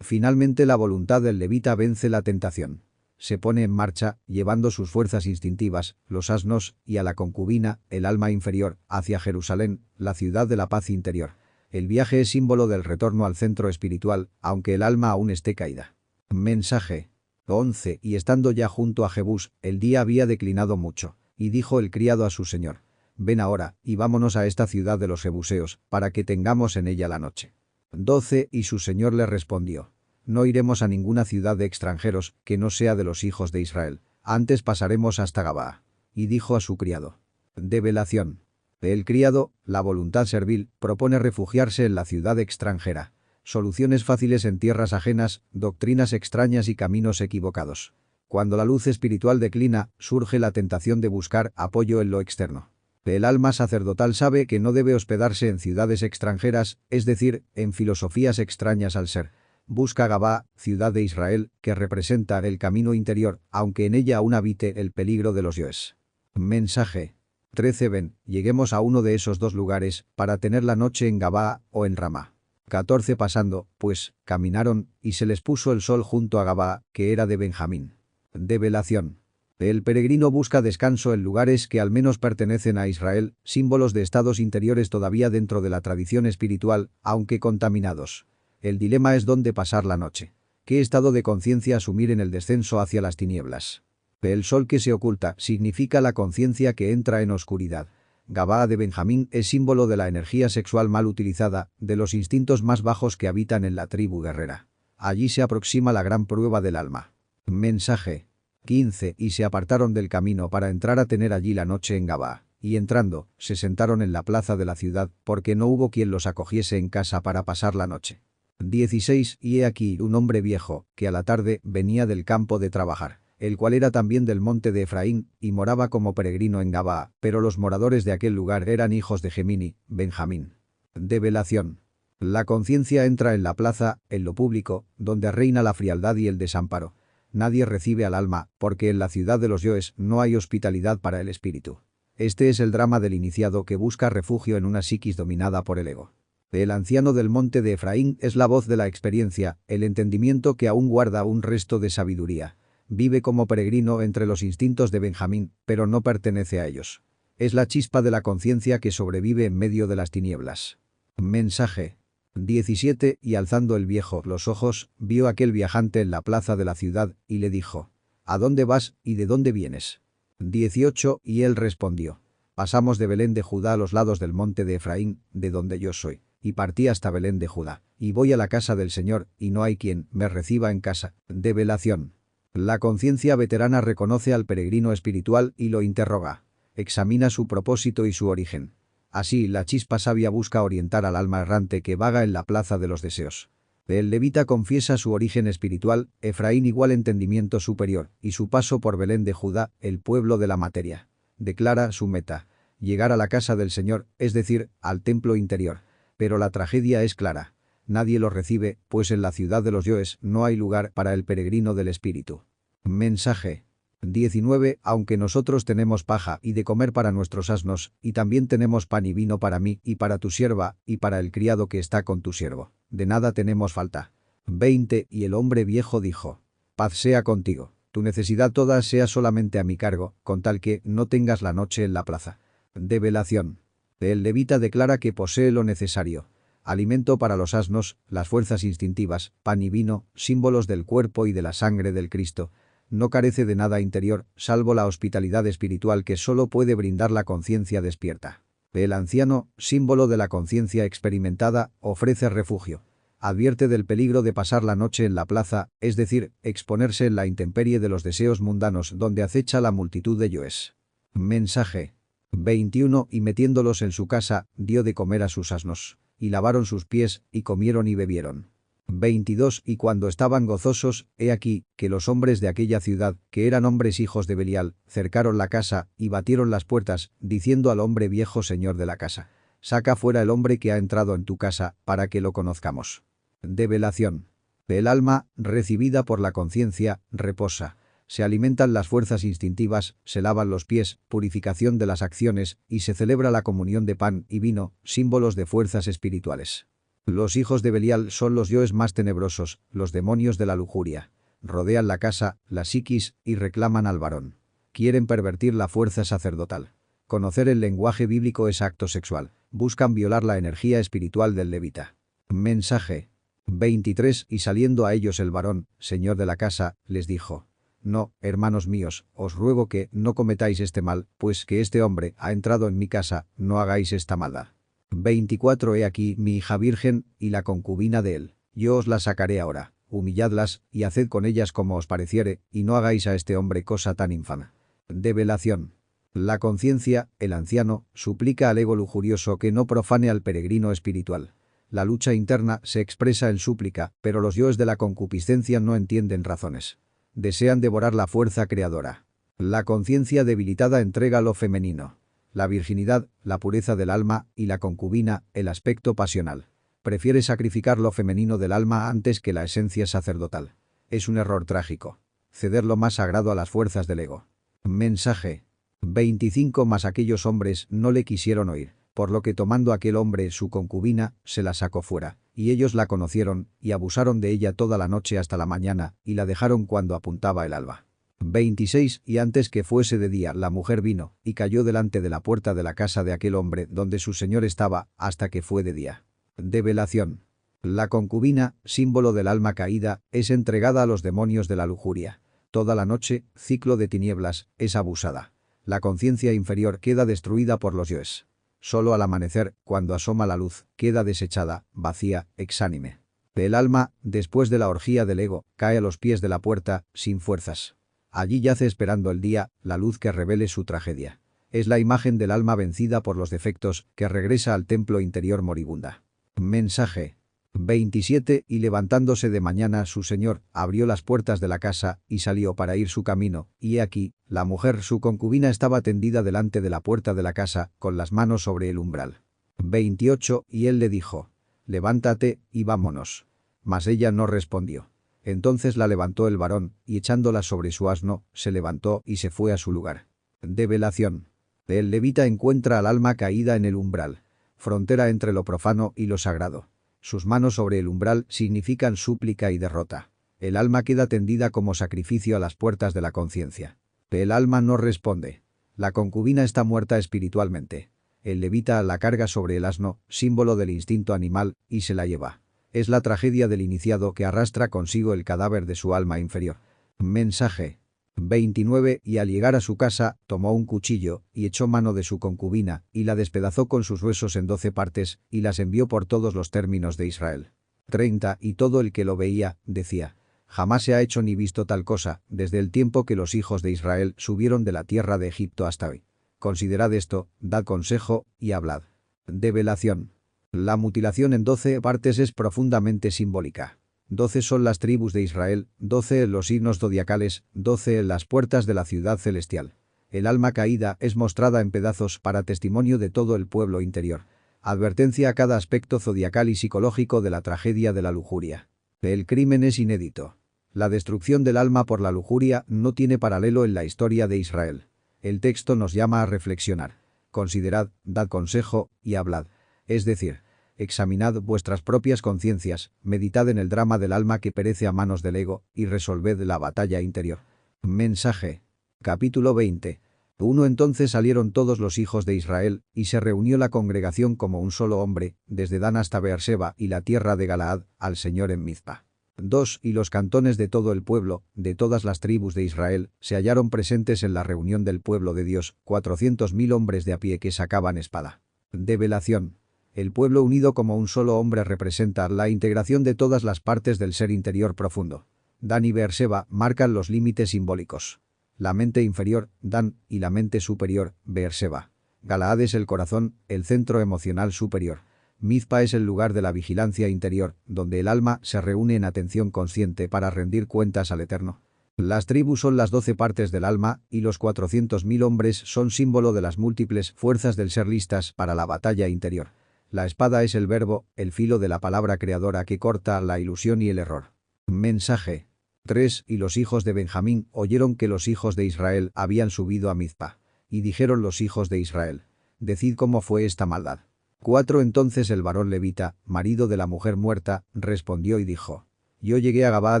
Finalmente la voluntad del levita vence la tentación. Se pone en marcha, llevando sus fuerzas instintivas, los asnos, y a la concubina, el alma inferior, hacia Jerusalén, la ciudad de la paz interior. El viaje es símbolo del retorno al centro espiritual, aunque el alma aún esté caída. Mensaje. 11 Y estando ya junto a Jebús, el día había declinado mucho, y dijo el criado a su señor: ven ahora, y vámonos a esta ciudad de los jebuseos, para que tengamos en ella la noche. 12 Y su señor le respondió: no iremos a ninguna ciudad de extranjeros, que no sea de los hijos de Israel, antes pasaremos hasta Gabaa. Y dijo a su criado. Develación. El criado, la voluntad servil, propone refugiarse en la ciudad extranjera. Soluciones fáciles en tierras ajenas, doctrinas extrañas y caminos equivocados. Cuando la luz espiritual declina, surge la tentación de buscar apoyo en lo externo. El alma sacerdotal sabe que no debe hospedarse en ciudades extranjeras, es decir, en filosofías extrañas al ser. Busca Gabaa, ciudad de Israel, que representa el camino interior, aunque en ella aún habite el peligro de los yoes. Mensaje. 13 Ven, lleguemos a uno de esos dos lugares, para tener la noche en Gabaa o en Ramá. 14 Pasando, pues, caminaron, y se les puso el sol junto a Gabaa, que era de Benjamín. Develación. El peregrino busca descanso en lugares que al menos pertenecen a Israel, símbolos de estados interiores todavía dentro de la tradición espiritual, aunque contaminados. El dilema es dónde pasar la noche. ¿Qué estado de conciencia asumir en el descenso hacia las tinieblas? El sol que se oculta significa la conciencia que entra en oscuridad. Gabaa de Benjamín es símbolo de la energía sexual mal utilizada, de los instintos más bajos que habitan en la tribu guerrera. Allí se aproxima la gran prueba del alma. Mensaje. 15 Y se apartaron del camino para entrar a tener allí la noche en Gabaa. Y entrando, se sentaron en la plaza de la ciudad, porque no hubo quien los acogiese en casa para pasar la noche. 16 Y he aquí un hombre viejo, que a la tarde venía del campo de trabajar, el cual era también del monte de Efraín, y moraba como peregrino en Gabaa, pero los moradores de aquel lugar eran hijos de Gemini, Benjamín. Develación. La conciencia entra en la plaza, en lo público, donde reina la frialdad y el desamparo. Nadie recibe al alma, porque en la ciudad de los yoes no hay hospitalidad para el espíritu. Este es el drama del iniciado que busca refugio en una psiquis dominada por el ego. El anciano del monte de Efraín es la voz de la experiencia, el entendimiento que aún guarda un resto de sabiduría. Vive como peregrino entre los instintos de Benjamín, pero no pertenece a ellos. Es la chispa de la conciencia que sobrevive en medio de las tinieblas. Mensaje. 17 Y alzando el viejo los ojos, vio aquel viajante en la plaza de la ciudad, y le dijo: ¿a dónde vas y de dónde vienes? 18 Y él respondió: pasamos de Belén de Judá a los lados del monte de Efraín, de donde yo soy, y partí hasta Belén de Judá, y voy a la casa del Señor, y no hay quien me reciba en casa. Develación. La conciencia veterana reconoce al peregrino espiritual y lo interroga. Examina su propósito y su origen. Así, la chispa sabia busca orientar al alma errante que vaga en la plaza de los deseos. El levita confiesa su origen espiritual, Efraín igual entendimiento superior, y su paso por Belén de Judá, el pueblo de la materia. Declara su meta: llegar a la casa del Señor, es decir, al templo interior. Pero la tragedia es clara. Nadie lo recibe, pues en la ciudad de los yoes no hay lugar para el peregrino del espíritu. Mensaje. 19 Aunque nosotros tenemos paja y de comer para nuestros asnos, y también tenemos pan y vino para mí y para tu sierva, y para el criado que está con tu siervo, de nada tenemos falta. 20 Y el hombre viejo dijo: paz sea contigo, tu necesidad toda sea solamente a mi cargo, con tal que no tengas la noche en la plaza. Develación. El levita declara que posee lo necesario: alimento para los asnos, las fuerzas instintivas, pan y vino, símbolos del cuerpo y de la sangre del Cristo. No carece de nada interior, salvo la hospitalidad espiritual que solo puede brindar la conciencia despierta. El anciano, símbolo de la conciencia experimentada, ofrece refugio. Advierte del peligro de pasar la noche en la plaza, es decir, exponerse en la intemperie de los deseos mundanos donde acecha la multitud de yoes. Mensaje. 21 Y metiéndolos en su casa, dio de comer a sus asnos, y lavaron sus pies, y comieron y bebieron. 22 Y cuando estaban gozosos, he aquí, que los hombres de aquella ciudad, que eran hombres hijos de Belial, cercaron la casa, y batieron las puertas, diciendo al hombre viejo señor de la casa: saca fuera el hombre que ha entrado en tu casa, para que lo conozcamos. Develación. El alma, recibida por la conciencia, reposa. Se alimentan las fuerzas instintivas, se lavan los pies, purificación de las acciones, y se celebra la comunión de pan y vino, símbolos de fuerzas espirituales. Los hijos de Belial son los yoes más tenebrosos, los demonios de la lujuria. Rodean la casa, la psiquis, y reclaman al varón. Quieren pervertir la fuerza sacerdotal. Conocer el lenguaje bíblico es acto sexual. Buscan violar la energía espiritual del levita. Mensaje. 23 Y saliendo a ellos el varón, señor de la casa, les dijo: no, hermanos míos, os ruego que no cometáis este mal, pues que este hombre ha entrado en mi casa, no hagáis esta maldad. 24 He aquí mi hija virgen, y la concubina de él. Yo os la sacaré ahora, humilladlas, y haced con ellas como os pareciere, y no hagáis a este hombre cosa tan infame. Develación. La conciencia, el anciano, suplica al ego lujurioso que no profane al peregrino espiritual. La lucha interna se expresa en súplica, pero los yoes de la concupiscencia no entienden razones. Desean devorar la fuerza creadora. La conciencia debilitada entrega lo femenino. La virginidad, la pureza del alma, y la concubina, el aspecto pasional. Prefiere sacrificar lo femenino del alma antes que la esencia sacerdotal. Es un error trágico. Ceder lo más sagrado a las fuerzas del ego. Mensaje. 25 Mas aquellos hombres no le quisieron oír, por lo que tomando aquel hombre su concubina, se la sacó fuera, y ellos la conocieron, y abusaron de ella toda la noche hasta la mañana, y la dejaron cuando apuntaba el alba. 26 Y antes que fuese de día la mujer vino, y cayó delante de la puerta de la casa de aquel hombre donde su señor estaba, hasta que fue de día. Develación. La concubina, símbolo del alma caída, es entregada a los demonios de la lujuria. Toda la noche, ciclo de tinieblas, es abusada. La conciencia inferior queda destruida por los yoes. Solo al amanecer, cuando asoma la luz, queda desechada, vacía, exánime. El alma, después de la orgía del ego, cae a los pies de la puerta, sin fuerzas. Allí yace esperando el día, la luz que revele su tragedia. Es la imagen del alma vencida por los defectos, que regresa al templo interior moribunda. Mensaje. 27 Y levantándose de mañana su señor, abrió las puertas de la casa, y salió para ir su camino, y he aquí, la mujer su concubina estaba tendida delante de la puerta de la casa, con las manos sobre el umbral. 28 Y él le dijo: levántate, y vámonos. Mas ella no respondió. Entonces la levantó el varón, y echándola sobre su asno, se levantó y se fue a su lugar. Develación. El levita encuentra al alma caída en el umbral, frontera entre lo profano y lo sagrado. Sus manos sobre el umbral significan súplica y derrota. El alma queda tendida como sacrificio a las puertas de la conciencia. El alma no responde. La concubina está muerta espiritualmente. El levita la carga sobre el asno, símbolo del instinto animal, y se la lleva. Es la tragedia del iniciado que arrastra consigo el cadáver de su alma inferior. Mensaje. 29 Y al llegar a su casa, tomó un cuchillo, y echó mano de su concubina, y la despedazó con sus huesos en 12 partes, y las envió por todos los términos de Israel. 30 Y todo el que lo veía, decía: jamás se ha hecho ni visto tal cosa, desde el tiempo que los hijos de Israel subieron de la tierra de Egipto hasta hoy. Considerad esto, dad consejo, y hablad. Develación. La mutilación en 12 partes es profundamente simbólica. 12 son las tribus de Israel, 12 los signos zodiacales, 12 las puertas de la ciudad celestial. El alma caída es mostrada en pedazos para testimonio de todo el pueblo interior. Advertencia a cada aspecto zodiacal y psicológico de la tragedia de la lujuria. El crimen es inédito. La destrucción del alma por la lujuria no tiene paralelo en la historia de Israel. El texto nos llama a reflexionar. Considerad, dad consejo, y hablad. Es decir, examinad vuestras propias conciencias, meditad en el drama del alma que perece a manos del ego, y resolved la batalla interior. Mensaje. Capítulo 20. Entonces salieron todos los hijos de Israel, y se reunió la congregación como un solo hombre, desde Dan hasta Beerseba y la tierra de Galaad, al Señor en Mizpa. 2 Y los cantones de todo el pueblo, de todas las tribus de Israel, se hallaron presentes en la reunión del pueblo de Dios, 400.000 hombres de a pie que sacaban espada. Develación. El pueblo unido como un solo hombre representa la integración de todas las partes del ser interior profundo. Dan y Beerseba marcan los límites simbólicos. La mente inferior, Dan, y la mente superior, Beerseba. Galaad es el corazón, el centro emocional superior. Mizpa es el lugar de la vigilancia interior, donde el alma se reúne en atención consciente para rendir cuentas al Eterno. Las tribus son las 12 partes del alma, y los 400.000 hombres son símbolo de las múltiples fuerzas del ser listas para la batalla interior. La espada es el verbo, el filo de la palabra creadora que corta la ilusión y el error. Mensaje 3. Y los hijos de Benjamín oyeron que los hijos de Israel habían subido a Mizpa. Y dijeron los hijos de Israel: decid cómo fue esta maldad. 4. Entonces el varón levita, marido de la mujer muerta, respondió y dijo: yo llegué a Gabaa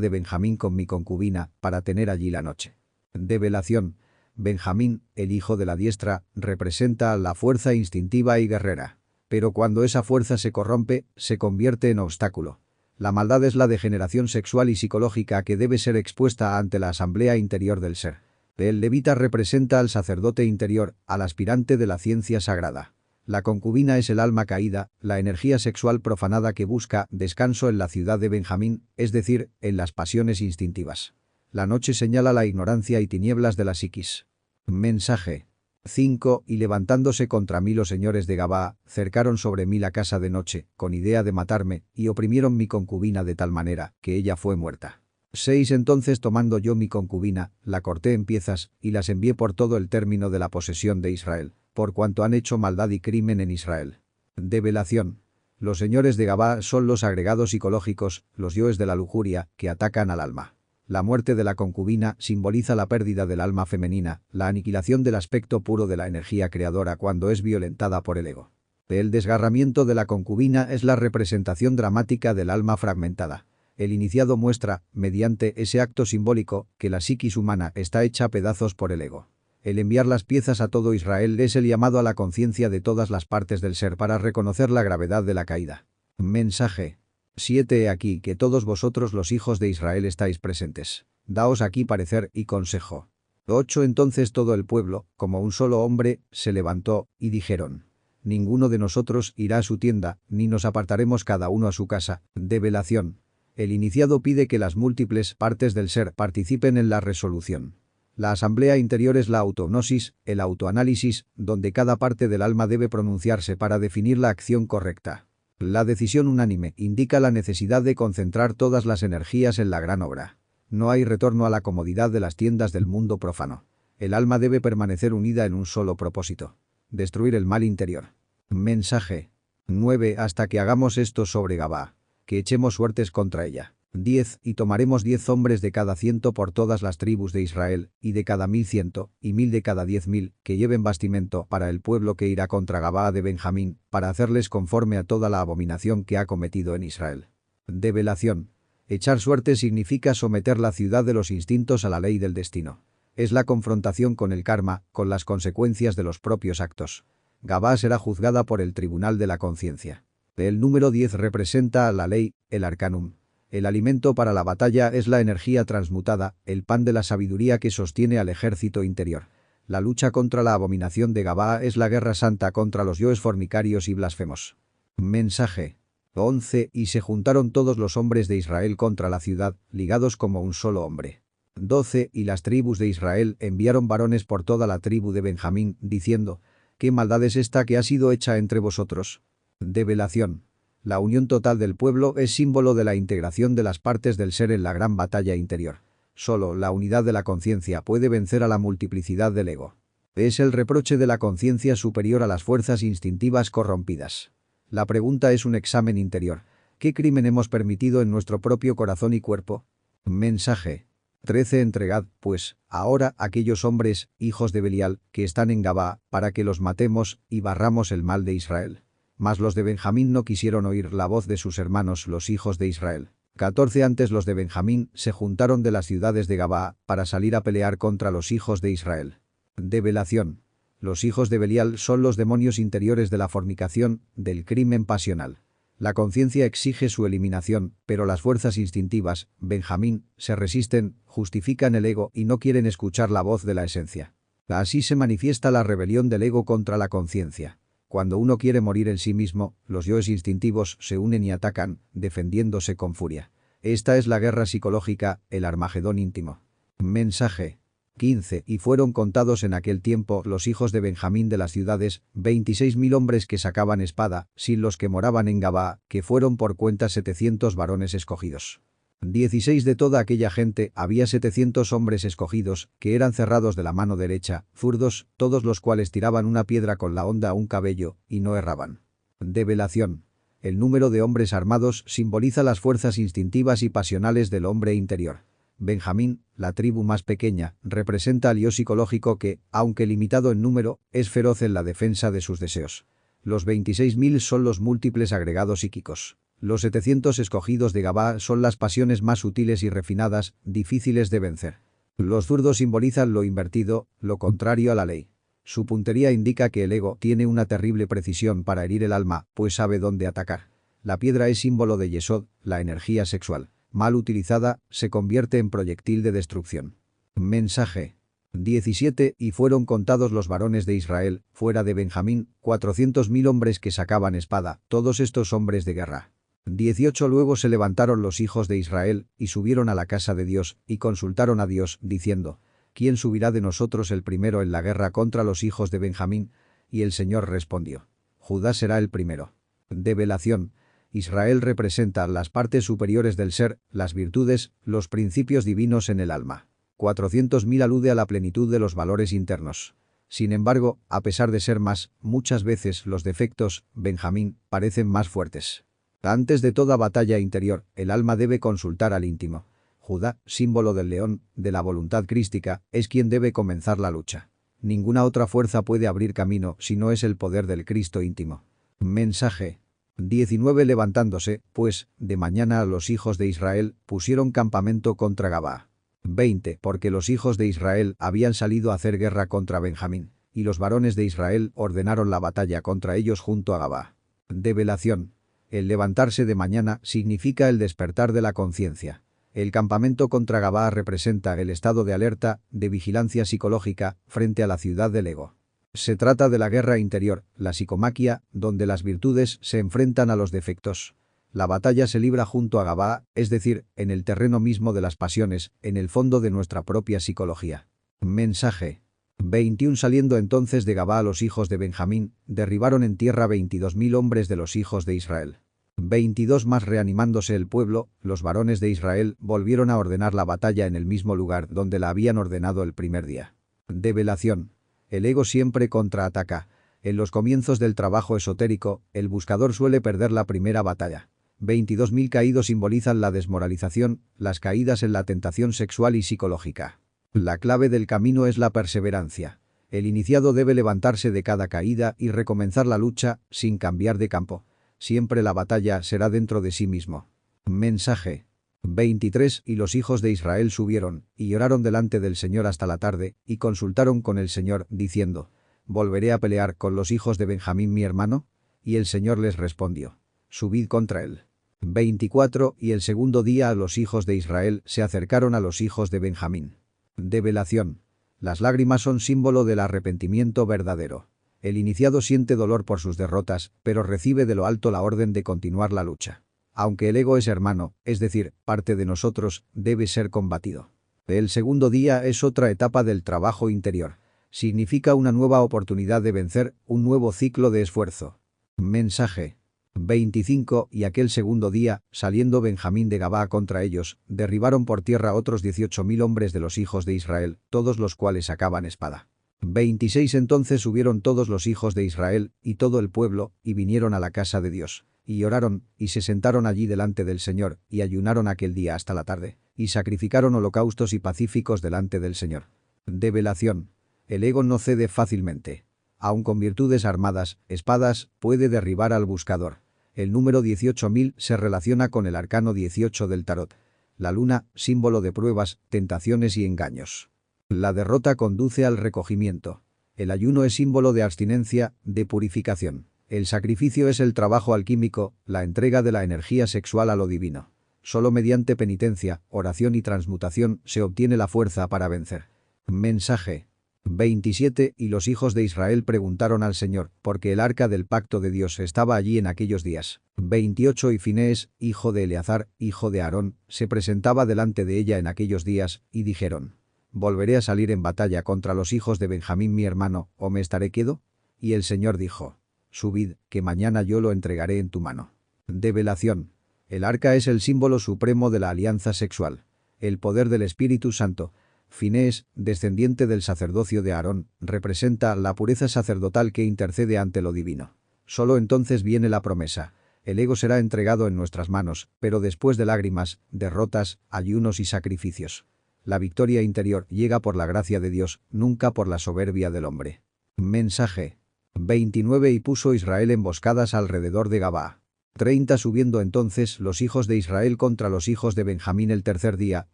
de Benjamín con mi concubina, para tener allí la noche. Develación. Benjamín, el hijo de la diestra, representa la fuerza instintiva y guerrera. Pero cuando esa fuerza se corrompe, se convierte en obstáculo. La maldad es la degeneración sexual y psicológica que debe ser expuesta ante la asamblea interior del ser. El levita representa al sacerdote interior, al aspirante de la ciencia sagrada. La concubina es el alma caída, la energía sexual profanada que busca descanso en la ciudad de Benjamín, es decir, en las pasiones instintivas. La noche señala la ignorancia y tinieblas de la psiquis. Mensaje 5. Y levantándose contra mí los señores de Gabaa, cercaron sobre mí la casa de noche, con idea de matarme, y oprimieron mi concubina de tal manera, que ella fue muerta. 6. Entonces tomando yo mi concubina, la corté en piezas, y las envié por todo el término de la posesión de Israel, por cuanto han hecho maldad y crimen en Israel. Develación. Los señores de Gabaa son los agregados psicológicos, los yoes de la lujuria, que atacan al alma. La muerte de la concubina simboliza la pérdida del alma femenina, la aniquilación del aspecto puro de la energía creadora cuando es violentada por el ego. El desgarramiento de la concubina es la representación dramática del alma fragmentada. El iniciado muestra, mediante ese acto simbólico, que la psiquis humana está hecha a pedazos por el ego. El enviar las piezas a todo Israel es el llamado a la conciencia de todas las partes del ser para reconocer la gravedad de la caída. Mensaje 7. He aquí que todos vosotros los hijos de Israel estáis presentes. Daos aquí parecer y consejo. 8. Entonces todo el pueblo, como un solo hombre, se levantó, y dijeron: ninguno de nosotros irá a su tienda, ni nos apartaremos cada uno a su casa. Develación. El iniciado pide que las múltiples partes del ser participen en la resolución. La asamblea interior es la autognosis, el autoanálisis, donde cada parte del alma debe pronunciarse para definir la acción correcta. La decisión unánime indica la necesidad de concentrar todas las energías en la gran obra. No hay retorno a la comodidad de las tiendas del mundo profano. El alma debe permanecer unida en un solo propósito: destruir el mal interior. Mensaje 9. Hasta que hagamos esto sobre Gabaa, que echemos suertes contra ella. 10. Y tomaremos 10 hombres de cada 100 por todas las tribus de Israel, y de cada 1.100, y 1.000 de cada 10.000, que lleven bastimento para el pueblo que irá contra Gabaa de Benjamín, para hacerles conforme a toda la abominación que ha cometido en Israel. Develación. Echar suerte significa someter la ciudad de los instintos a la ley del destino. Es la confrontación con el karma, con las consecuencias de los propios actos. Gabaa será juzgada por el tribunal de la conciencia. El número 10 representa la ley, el arcanum. El alimento para la batalla es la energía transmutada, el pan de la sabiduría que sostiene al ejército interior. La lucha contra la abominación de Gabaa es la guerra santa contra los yoes fornicarios y blasfemos. Mensaje 11. Y se juntaron todos los hombres de Israel contra la ciudad, ligados como un solo hombre. 12. Y las tribus de Israel enviaron varones por toda la tribu de Benjamín, diciendo: ¿qué maldad es esta que ha sido hecha entre vosotros? Develación. La unión total del pueblo es símbolo de la integración de las partes del ser en la gran batalla interior. Solo la unidad de la conciencia puede vencer a la multiplicidad del ego. Es el reproche de la conciencia superior a las fuerzas instintivas corrompidas. La pregunta es un examen interior. ¿Qué crimen hemos permitido en nuestro propio corazón y cuerpo? Mensaje 13. Entregad, pues, ahora aquellos hombres, hijos de Belial, que están en Gabaa, para que los matemos y barramos el mal de Israel. Mas los de Benjamín no quisieron oír la voz de sus hermanos los hijos de Israel. 14. Antes los de Benjamín se juntaron de las ciudades de Gabaa para salir a pelear contra los hijos de Israel. Develación. Los hijos de Belial son los demonios interiores de la fornicación, del crimen pasional. La conciencia exige su eliminación, pero las fuerzas instintivas, Benjamín, se resisten, justifican el ego y no quieren escuchar la voz de la esencia. Así se manifiesta la rebelión del ego contra la conciencia. Cuando uno quiere morir en sí mismo, los yoes instintivos se unen y atacan, defendiéndose con furia. Esta es la guerra psicológica, el Armagedón íntimo. Mensaje 15. Y fueron contados en aquel tiempo los hijos de Benjamín de las ciudades, 26.000 hombres que sacaban espada, sin los que moraban en Gabaa, que fueron por cuenta 700 varones escogidos. 16. De toda aquella gente había 700 hombres escogidos, que eran cerrados de la mano derecha, zurdos, todos los cuales tiraban una piedra con la honda a un cabello, y no erraban. Develación. El número de hombres armados simboliza las fuerzas instintivas y pasionales del hombre interior. Benjamín, la tribu más pequeña, representa al yo psicológico que, aunque limitado en número, es feroz en la defensa de sus deseos. Los 26.000 son los múltiples agregados psíquicos. Los 700 escogidos de Gabaa son las pasiones más sutiles y refinadas, difíciles de vencer. Los zurdos simbolizan lo invertido, lo contrario a la ley. Su puntería indica que el ego tiene una terrible precisión para herir el alma, pues sabe dónde atacar. La piedra es símbolo de Yesod, la energía sexual. Mal utilizada, se convierte en proyectil de destrucción. Mensaje. 17. Y fueron contados los varones de Israel, fuera de Benjamín, 400.000 hombres que sacaban espada, todos estos hombres de guerra. 18. Luego se levantaron los hijos de Israel, y subieron a la casa de Dios, y consultaron a Dios, diciendo: ¿Quién subirá de nosotros el primero en la guerra contra los hijos de Benjamín? Y el Señor respondió: Judá será el primero. Develación. Israel representa las partes superiores del ser, las virtudes, los principios divinos en el alma. 400.000 alude a la plenitud de los valores internos. Sin embargo, a pesar de ser muchas veces los defectos, Benjamín, parecen más fuertes. Antes de toda batalla interior, el alma debe consultar al íntimo. Judá, símbolo del león, de la voluntad crística, es quien debe comenzar la lucha. Ninguna otra fuerza puede abrir camino si no es el poder del Cristo íntimo. Mensaje. 19. Levantándose, pues, de mañana a los hijos de Israel, pusieron campamento contra Gabaa. 20. Porque los hijos de Israel habían salido a hacer guerra contra Benjamín, y los varones de Israel ordenaron la batalla contra ellos junto a Gabaa. Develación. El levantarse de mañana significa el despertar de la conciencia. El campamento contra Gabaa representa el estado de alerta, de vigilancia psicológica, frente a la ciudad del ego. Se trata de la guerra interior, la psicomaquia, donde las virtudes se enfrentan a los defectos. La batalla se libra junto a Gabaa, es decir, en el terreno mismo de las pasiones, en el fondo de nuestra propia psicología. Mensaje. 21. Saliendo entonces de Gabaa los hijos de Benjamín, derribaron en tierra 22.000 hombres de los hijos de Israel. 22. Más reanimándose el pueblo, los varones de Israel volvieron a ordenar la batalla en el mismo lugar donde la habían ordenado el primer día. Develación. El ego siempre contraataca. En los comienzos del trabajo esotérico, el buscador suele perder la primera batalla. 22.000 caídos simbolizan la desmoralización, las caídas en la tentación sexual y psicológica. La clave del camino es la perseverancia. El iniciado debe levantarse de cada caída y recomenzar la lucha, sin cambiar de campo. Siempre la batalla será dentro de sí mismo. Mensaje. 23. Y los hijos de Israel subieron, y oraron delante del Señor hasta la tarde, y consultaron con el Señor, diciendo: ¿Volveré a pelear con los hijos de Benjamín mi hermano? Y el Señor les respondió: Subid contra él. 24. Y el segundo día los hijos de Israel se acercaron a los hijos de Benjamín. Develación. Las lágrimas son símbolo del arrepentimiento verdadero. El iniciado siente dolor por sus derrotas, pero recibe de lo alto la orden de continuar la lucha. Aunque el ego es hermano, es decir, parte de nosotros, debe ser combatido. El segundo día es otra etapa del trabajo interior. Significa una nueva oportunidad de vencer, un nuevo ciclo de esfuerzo. Mensaje. 25. Y aquel segundo día, saliendo Benjamín de Gabaa contra ellos, derribaron por tierra otros 18.000 hombres de los hijos de Israel, todos los cuales sacaban espada. 26. Entonces subieron todos los hijos de Israel, y todo el pueblo, y vinieron a la casa de Dios. Y oraron, y se sentaron allí delante del Señor, y ayunaron aquel día hasta la tarde, y sacrificaron holocaustos y pacíficos delante del Señor. Develación. El ego no cede fácilmente. Aun con virtudes armadas, espadas, puede derribar al buscador. El número 18.000 se relaciona con el arcano 18 del tarot. La luna, símbolo de pruebas, tentaciones y engaños. La derrota conduce al recogimiento. El ayuno es símbolo de abstinencia, de purificación. El sacrificio es el trabajo alquímico, la entrega de la energía sexual a lo divino. Solo mediante penitencia, oración y transmutación se obtiene la fuerza para vencer. Mensaje. 27. Y los hijos de Israel preguntaron al Señor, porque el arca del pacto de Dios estaba allí en aquellos días. 28. Y Finehés, hijo de Eleazar, hijo de Aarón, se presentaba delante de ella en aquellos días, y dijeron: ¿volveré a salir en batalla contra los hijos de Benjamín mi hermano, o me estaré quedo? Y el Señor dijo, subid, que mañana yo lo entregaré en tu mano. Develación. El arca es el símbolo supremo de la alianza sexual. El poder del Espíritu Santo. Finés, descendiente del sacerdocio de Aarón, representa la pureza sacerdotal que intercede ante lo divino. Solo entonces viene la promesa. El ego será entregado en nuestras manos, pero después de lágrimas, derrotas, ayunos y sacrificios. La victoria interior llega por la gracia de Dios, nunca por la soberbia del hombre. Mensaje. 29 Y puso Israel emboscadas alrededor de Gabaa. 30 Subiendo entonces los hijos de Israel contra los hijos de Benjamín el tercer día,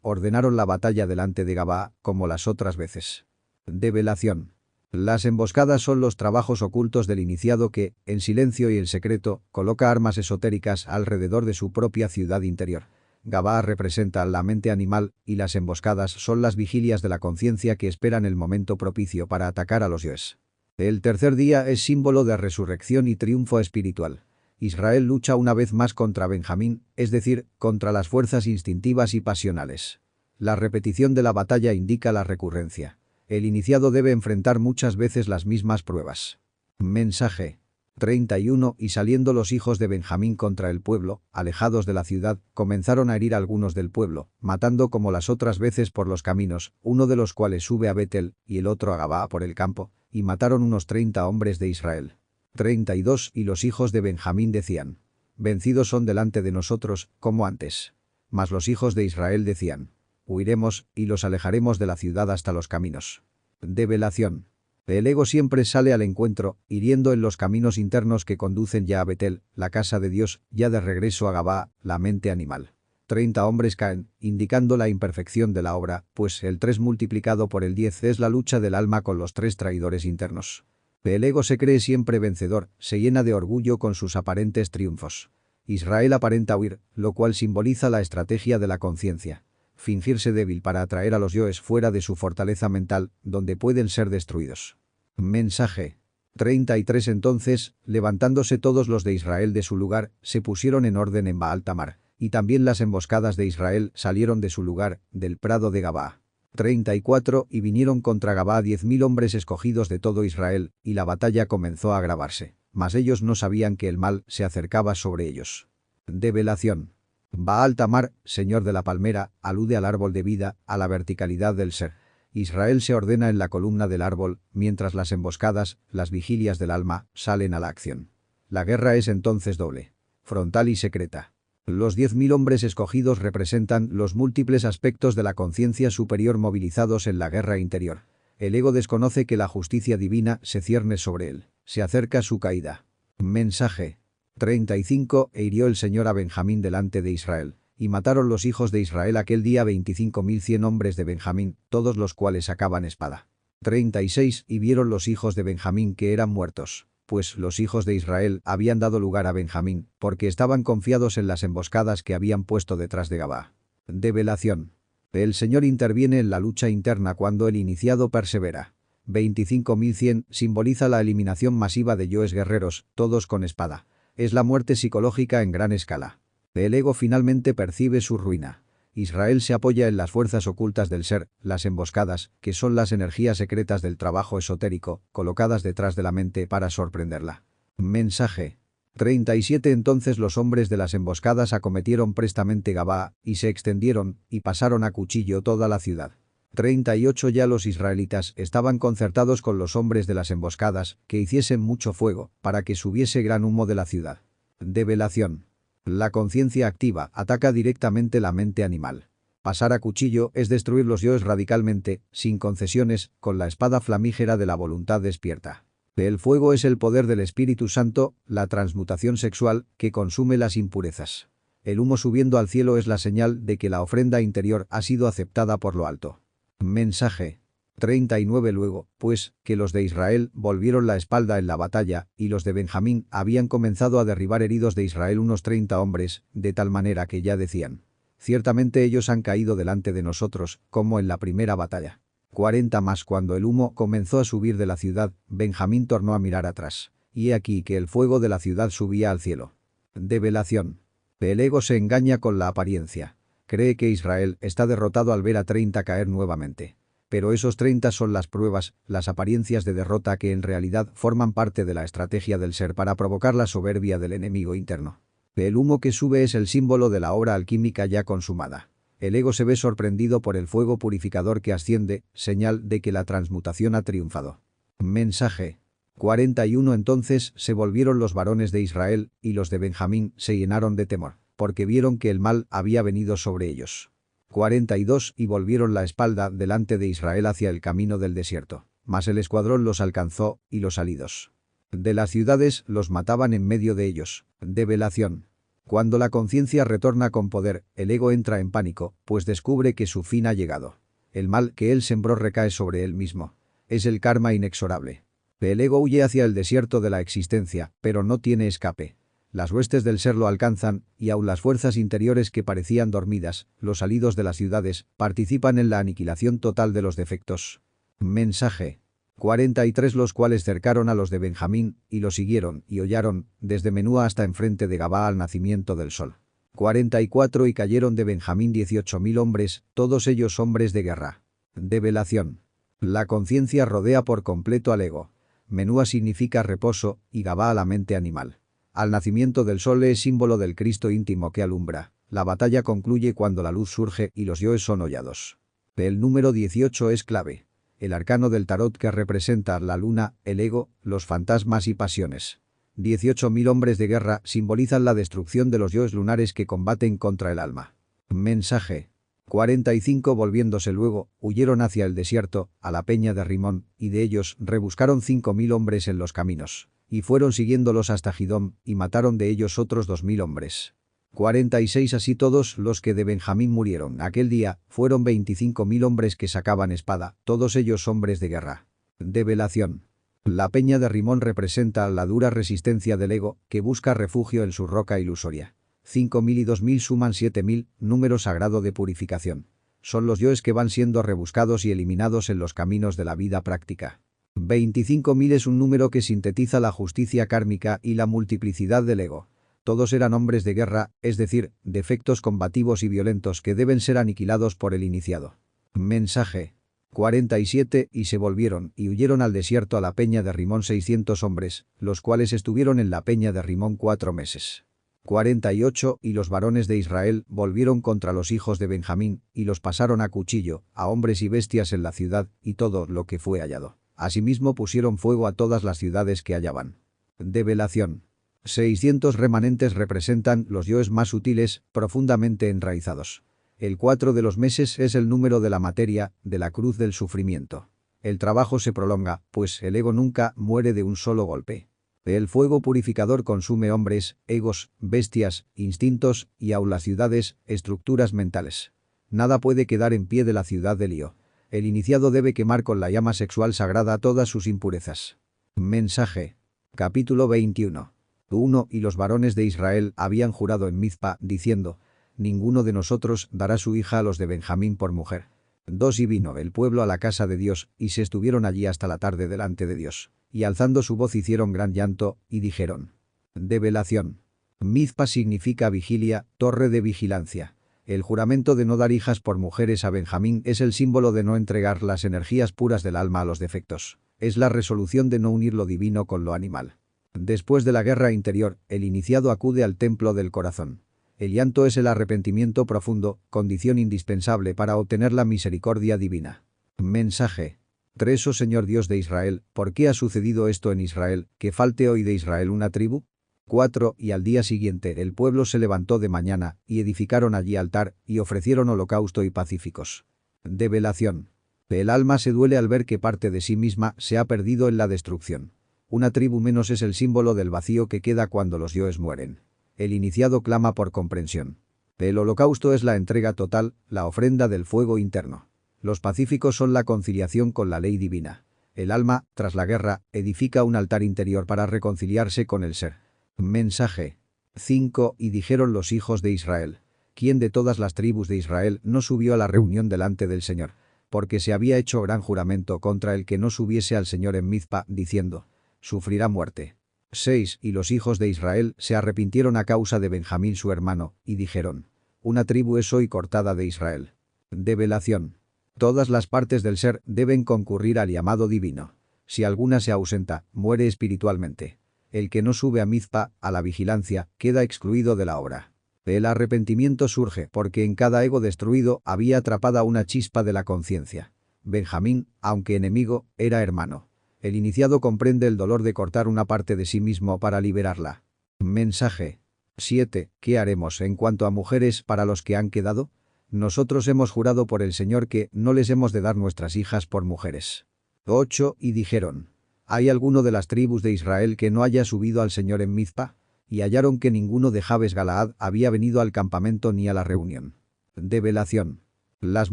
ordenaron la batalla delante de Gabaa, como las otras veces. Develación. Las emboscadas son los trabajos ocultos del iniciado que, en silencio y en secreto, coloca armas esotéricas alrededor de su propia ciudad interior. Gabaa representa la mente animal, y las emboscadas son las vigilias de la conciencia que esperan el momento propicio para atacar a los yoes. El tercer día es símbolo de resurrección y triunfo espiritual. Israel lucha una vez más contra Benjamín, es decir, contra las fuerzas instintivas y pasionales. La repetición de la batalla indica la recurrencia. El iniciado debe enfrentar muchas veces las mismas pruebas. Mensaje. 31 Y saliendo los hijos de Benjamín contra el pueblo, alejados de la ciudad, comenzaron a herir a algunos del pueblo, matando como las otras veces por los caminos, uno de los cuales sube a Betel, y el otro a Gabaa por el campo, y mataron unos 30 hombres de Israel. 32 Y los hijos de Benjamín decían, vencidos son delante de nosotros, como antes. Mas los hijos de Israel decían, huiremos, y los alejaremos de la ciudad hasta los caminos. Develación. El ego siempre sale al encuentro, hiriendo en los caminos internos que conducen ya a Betel, la casa de Dios, ya de regreso a Gabaa, la mente animal. 30 hombres caen, indicando la imperfección de la obra, pues el 3 multiplicado por el 10 es la lucha del alma con los 3 traidores internos. El ego se cree siempre vencedor, se llena de orgullo con sus aparentes triunfos. Israel aparenta huir, lo cual simboliza la estrategia de la conciencia. Fingirse débil para atraer a los yoes fuera de su fortaleza mental, donde pueden ser destruidos. Mensaje. 33 Entonces, levantándose todos los de Israel de su lugar, se pusieron en orden en Baal Tamar, y también las emboscadas de Israel salieron de su lugar, del prado de Gabaa. 34 Y vinieron contra Gabaa 10.000 hombres escogidos de todo Israel, y la batalla comenzó a agravarse. Mas ellos no sabían que el mal se acercaba sobre ellos. Develación. Baal Tamar, señor de la palmera, alude al árbol de vida, a la verticalidad del ser. Israel se ordena en la columna del árbol, mientras las emboscadas, las vigilias del alma, salen a la acción. La guerra es entonces doble, frontal y secreta. Los 10.000 hombres escogidos representan los múltiples aspectos de la conciencia superior movilizados en la guerra interior. El ego desconoce que la justicia divina se cierne sobre él. Se acerca su caída. Mensaje. 35 E hirió el Señor a Benjamín delante de Israel. Y mataron los hijos de Israel aquel día 25.100 hombres de Benjamín, todos los cuales sacaban espada. 36 Y vieron los hijos de Benjamín que eran muertos, pues los hijos de Israel habían dado lugar a Benjamín, porque estaban confiados en las emboscadas que habían puesto detrás de Gabaa. Develación. El Señor interviene en la lucha interna cuando el iniciado persevera. 25.100 simboliza la eliminación masiva de yoes guerreros, todos con espada. Es la muerte psicológica en gran escala. El ego finalmente percibe su ruina. Israel se apoya en las fuerzas ocultas del ser, las emboscadas, que son las energías secretas del trabajo esotérico, colocadas detrás de la mente para sorprenderla. Mensaje. 37 Entonces los hombres de las emboscadas acometieron prestamente Gabaa, y se extendieron, y pasaron a cuchillo toda la ciudad. 38 Ya los israelitas estaban concertados con los hombres de las emboscadas, que hiciesen mucho fuego, para que subiese gran humo de la ciudad. Develación. La conciencia activa ataca directamente la mente animal. Pasar a cuchillo es destruir los yoes radicalmente, sin concesiones, con la espada flamígera de la voluntad despierta. El fuego es el poder del Espíritu Santo, la transmutación sexual, que consume las impurezas. El humo subiendo al cielo es la señal de que la ofrenda interior ha sido aceptada por lo alto. Mensaje. 39 Luego, pues, que los de Israel volvieron la espalda en la batalla, y los de Benjamín habían comenzado a derribar heridos de Israel unos 30 hombres, de tal manera que ya decían: ciertamente ellos han caído delante de nosotros, como en la primera batalla. 40 Más cuando el humo comenzó a subir de la ciudad, Benjamín tornó a mirar atrás. Y he aquí que el fuego de la ciudad subía al cielo. Develación. El ego se engaña con la apariencia. Cree que Israel está derrotado al ver a 30 caer nuevamente. Pero esos 30 son las pruebas, las apariencias de derrota que en realidad forman parte de la estrategia del ser para provocar la soberbia del enemigo interno. El humo que sube es el símbolo de la obra alquímica ya consumada. El ego se ve sorprendido por el fuego purificador que asciende, señal de que la transmutación ha triunfado. Mensaje. 41 Entonces se volvieron los varones de Israel, y los de Benjamín se llenaron de temor, porque vieron que el mal había venido sobre ellos. 42 Y volvieron la espalda delante de Israel hacia el camino del desierto. Mas el escuadrón los alcanzó, y los salidos de las ciudades los mataban en medio de ellos. Develación. Cuando la conciencia retorna con poder, el ego entra en pánico, pues descubre que su fin ha llegado. El mal que él sembró recae sobre él mismo. Es el karma inexorable. El ego huye hacia el desierto de la existencia, pero no tiene escape. Las huestes del ser lo alcanzan, y aun las fuerzas interiores que parecían dormidas, los salidos de las ciudades, participan en la aniquilación total de los defectos. Mensaje. 43 Los cuales cercaron a los de Benjamín, y los siguieron, y hollaron, desde Menúa hasta enfrente de Gabá al nacimiento del sol. 44 Y cayeron de Benjamín 18.000 hombres, todos ellos hombres de guerra. Develación. La conciencia rodea por completo al ego. Menúa significa reposo, y Gabá a la mente animal. Al nacimiento del sol es símbolo del Cristo íntimo que alumbra. La batalla concluye cuando la luz surge y los yoes son hollados. El número 18 es clave. El arcano del tarot que representa la luna, el ego, los fantasmas y pasiones. 18.000 hombres de guerra simbolizan la destrucción de los yoes lunares que combaten contra el alma. Mensaje. 45 Volviéndose luego, huyeron hacia el desierto, a la peña de Rimón, y de ellos rebuscaron 5.000 hombres en los caminos. Y fueron siguiéndolos hasta Gidom, y mataron de ellos otros 2.000 hombres. 46 Así todos los que de Benjamín murieron aquel día, fueron 25.000 hombres que sacaban espada, todos ellos hombres de guerra. Develación. La peña de Rimón representa la dura resistencia del ego, que busca refugio en su roca ilusoria. 5.000 y 2.000 suman 7.000, número sagrado de purificación. Son los yoes que van siendo rebuscados y eliminados en los caminos de la vida práctica. 25.000 es un número que sintetiza la justicia kármica y la multiplicidad del ego. Todos eran hombres de guerra, es decir, defectos combativos y violentos que deben ser aniquilados por el iniciado. Mensaje. 47 Y se volvieron y huyeron al desierto a la peña de Rimón 600 hombres, los cuales estuvieron en la peña de Rimón 4 meses. 48 Y los varones de Israel volvieron contra los hijos de Benjamín, y los pasaron a cuchillo, a hombres y bestias en la ciudad, y todo lo que fue hallado. Asimismo pusieron fuego a todas las ciudades que hallaban. Develación. 600 remanentes representan los yoes más sutiles, profundamente enraizados. El 4 de los meses es el número de la materia, de la cruz del sufrimiento. El trabajo se prolonga, pues el ego nunca muere de un solo golpe. El fuego purificador consume hombres, egos, bestias, instintos, y aun las ciudades, estructuras mentales. Nada puede quedar en pie de la ciudad de Lío. El iniciado debe quemar con la llama sexual sagrada todas sus impurezas. Mensaje. Capítulo 21. 1 Y los varones de Israel habían jurado en Mizpa, diciendo: ninguno de nosotros dará su hija a los de Benjamín por mujer. 2 Y vino el pueblo a la casa de Dios, y se estuvieron allí hasta la tarde delante de Dios. Y alzando su voz hicieron gran llanto, y dijeron: Develación. Mizpa significa vigilia, torre de vigilancia. El juramento de no dar hijas por mujeres a Benjamín es el símbolo de no entregar las energías puras del alma a los defectos. Es la resolución de no unir lo divino con lo animal. Después de la guerra interior, el iniciado acude al templo del corazón. El llanto es el arrepentimiento profundo, condición indispensable para obtener la misericordia divina. Mensaje. 3 Oh Señor Dios de Israel, ¿por qué ha sucedido esto en Israel, que falte hoy de Israel una tribu? 4 Y al día siguiente el pueblo se levantó de mañana, y edificaron allí altar, y ofrecieron holocausto y pacíficos. Develación. El alma se duele al ver que parte de sí misma se ha perdido en la destrucción. Una tribu menos es el símbolo del vacío que queda cuando los yoes mueren. El iniciado clama por comprensión. El holocausto es la entrega total, la ofrenda del fuego interno. Los pacíficos son la conciliación con la ley divina. El alma, tras la guerra, edifica un altar interior para reconciliarse con el ser. Mensaje. 5 Y dijeron los hijos de Israel: ¿quién de todas las tribus de Israel no subió a la reunión delante del Señor? Porque se había hecho gran juramento contra el que no subiese al Señor en Mizpa, diciendo: sufrirá muerte. 6 Y los hijos de Israel se arrepintieron a causa de Benjamín su hermano, y dijeron: una tribu es hoy cortada de Israel. Develación. Todas las partes del ser deben concurrir al llamado divino. Si alguna se ausenta, muere espiritualmente. El que no sube a Mizpa, a la vigilancia, queda excluido de la obra. El arrepentimiento surge porque en cada ego destruido había atrapada una chispa de la conciencia. Benjamín, aunque enemigo, era hermano. El iniciado comprende el dolor de cortar una parte de sí mismo para liberarla. Mensaje 7. ¿Qué haremos en cuanto a mujeres para los que han quedado? Nosotros hemos jurado por el Señor que no les hemos de dar nuestras hijas por mujeres. 8. Y dijeron: ¿hay alguno de las tribus de Israel que no haya subido al Señor en Mizpa? Y hallaron que ninguno de Jabes Galaad había venido al campamento ni a la reunión. Develación. Las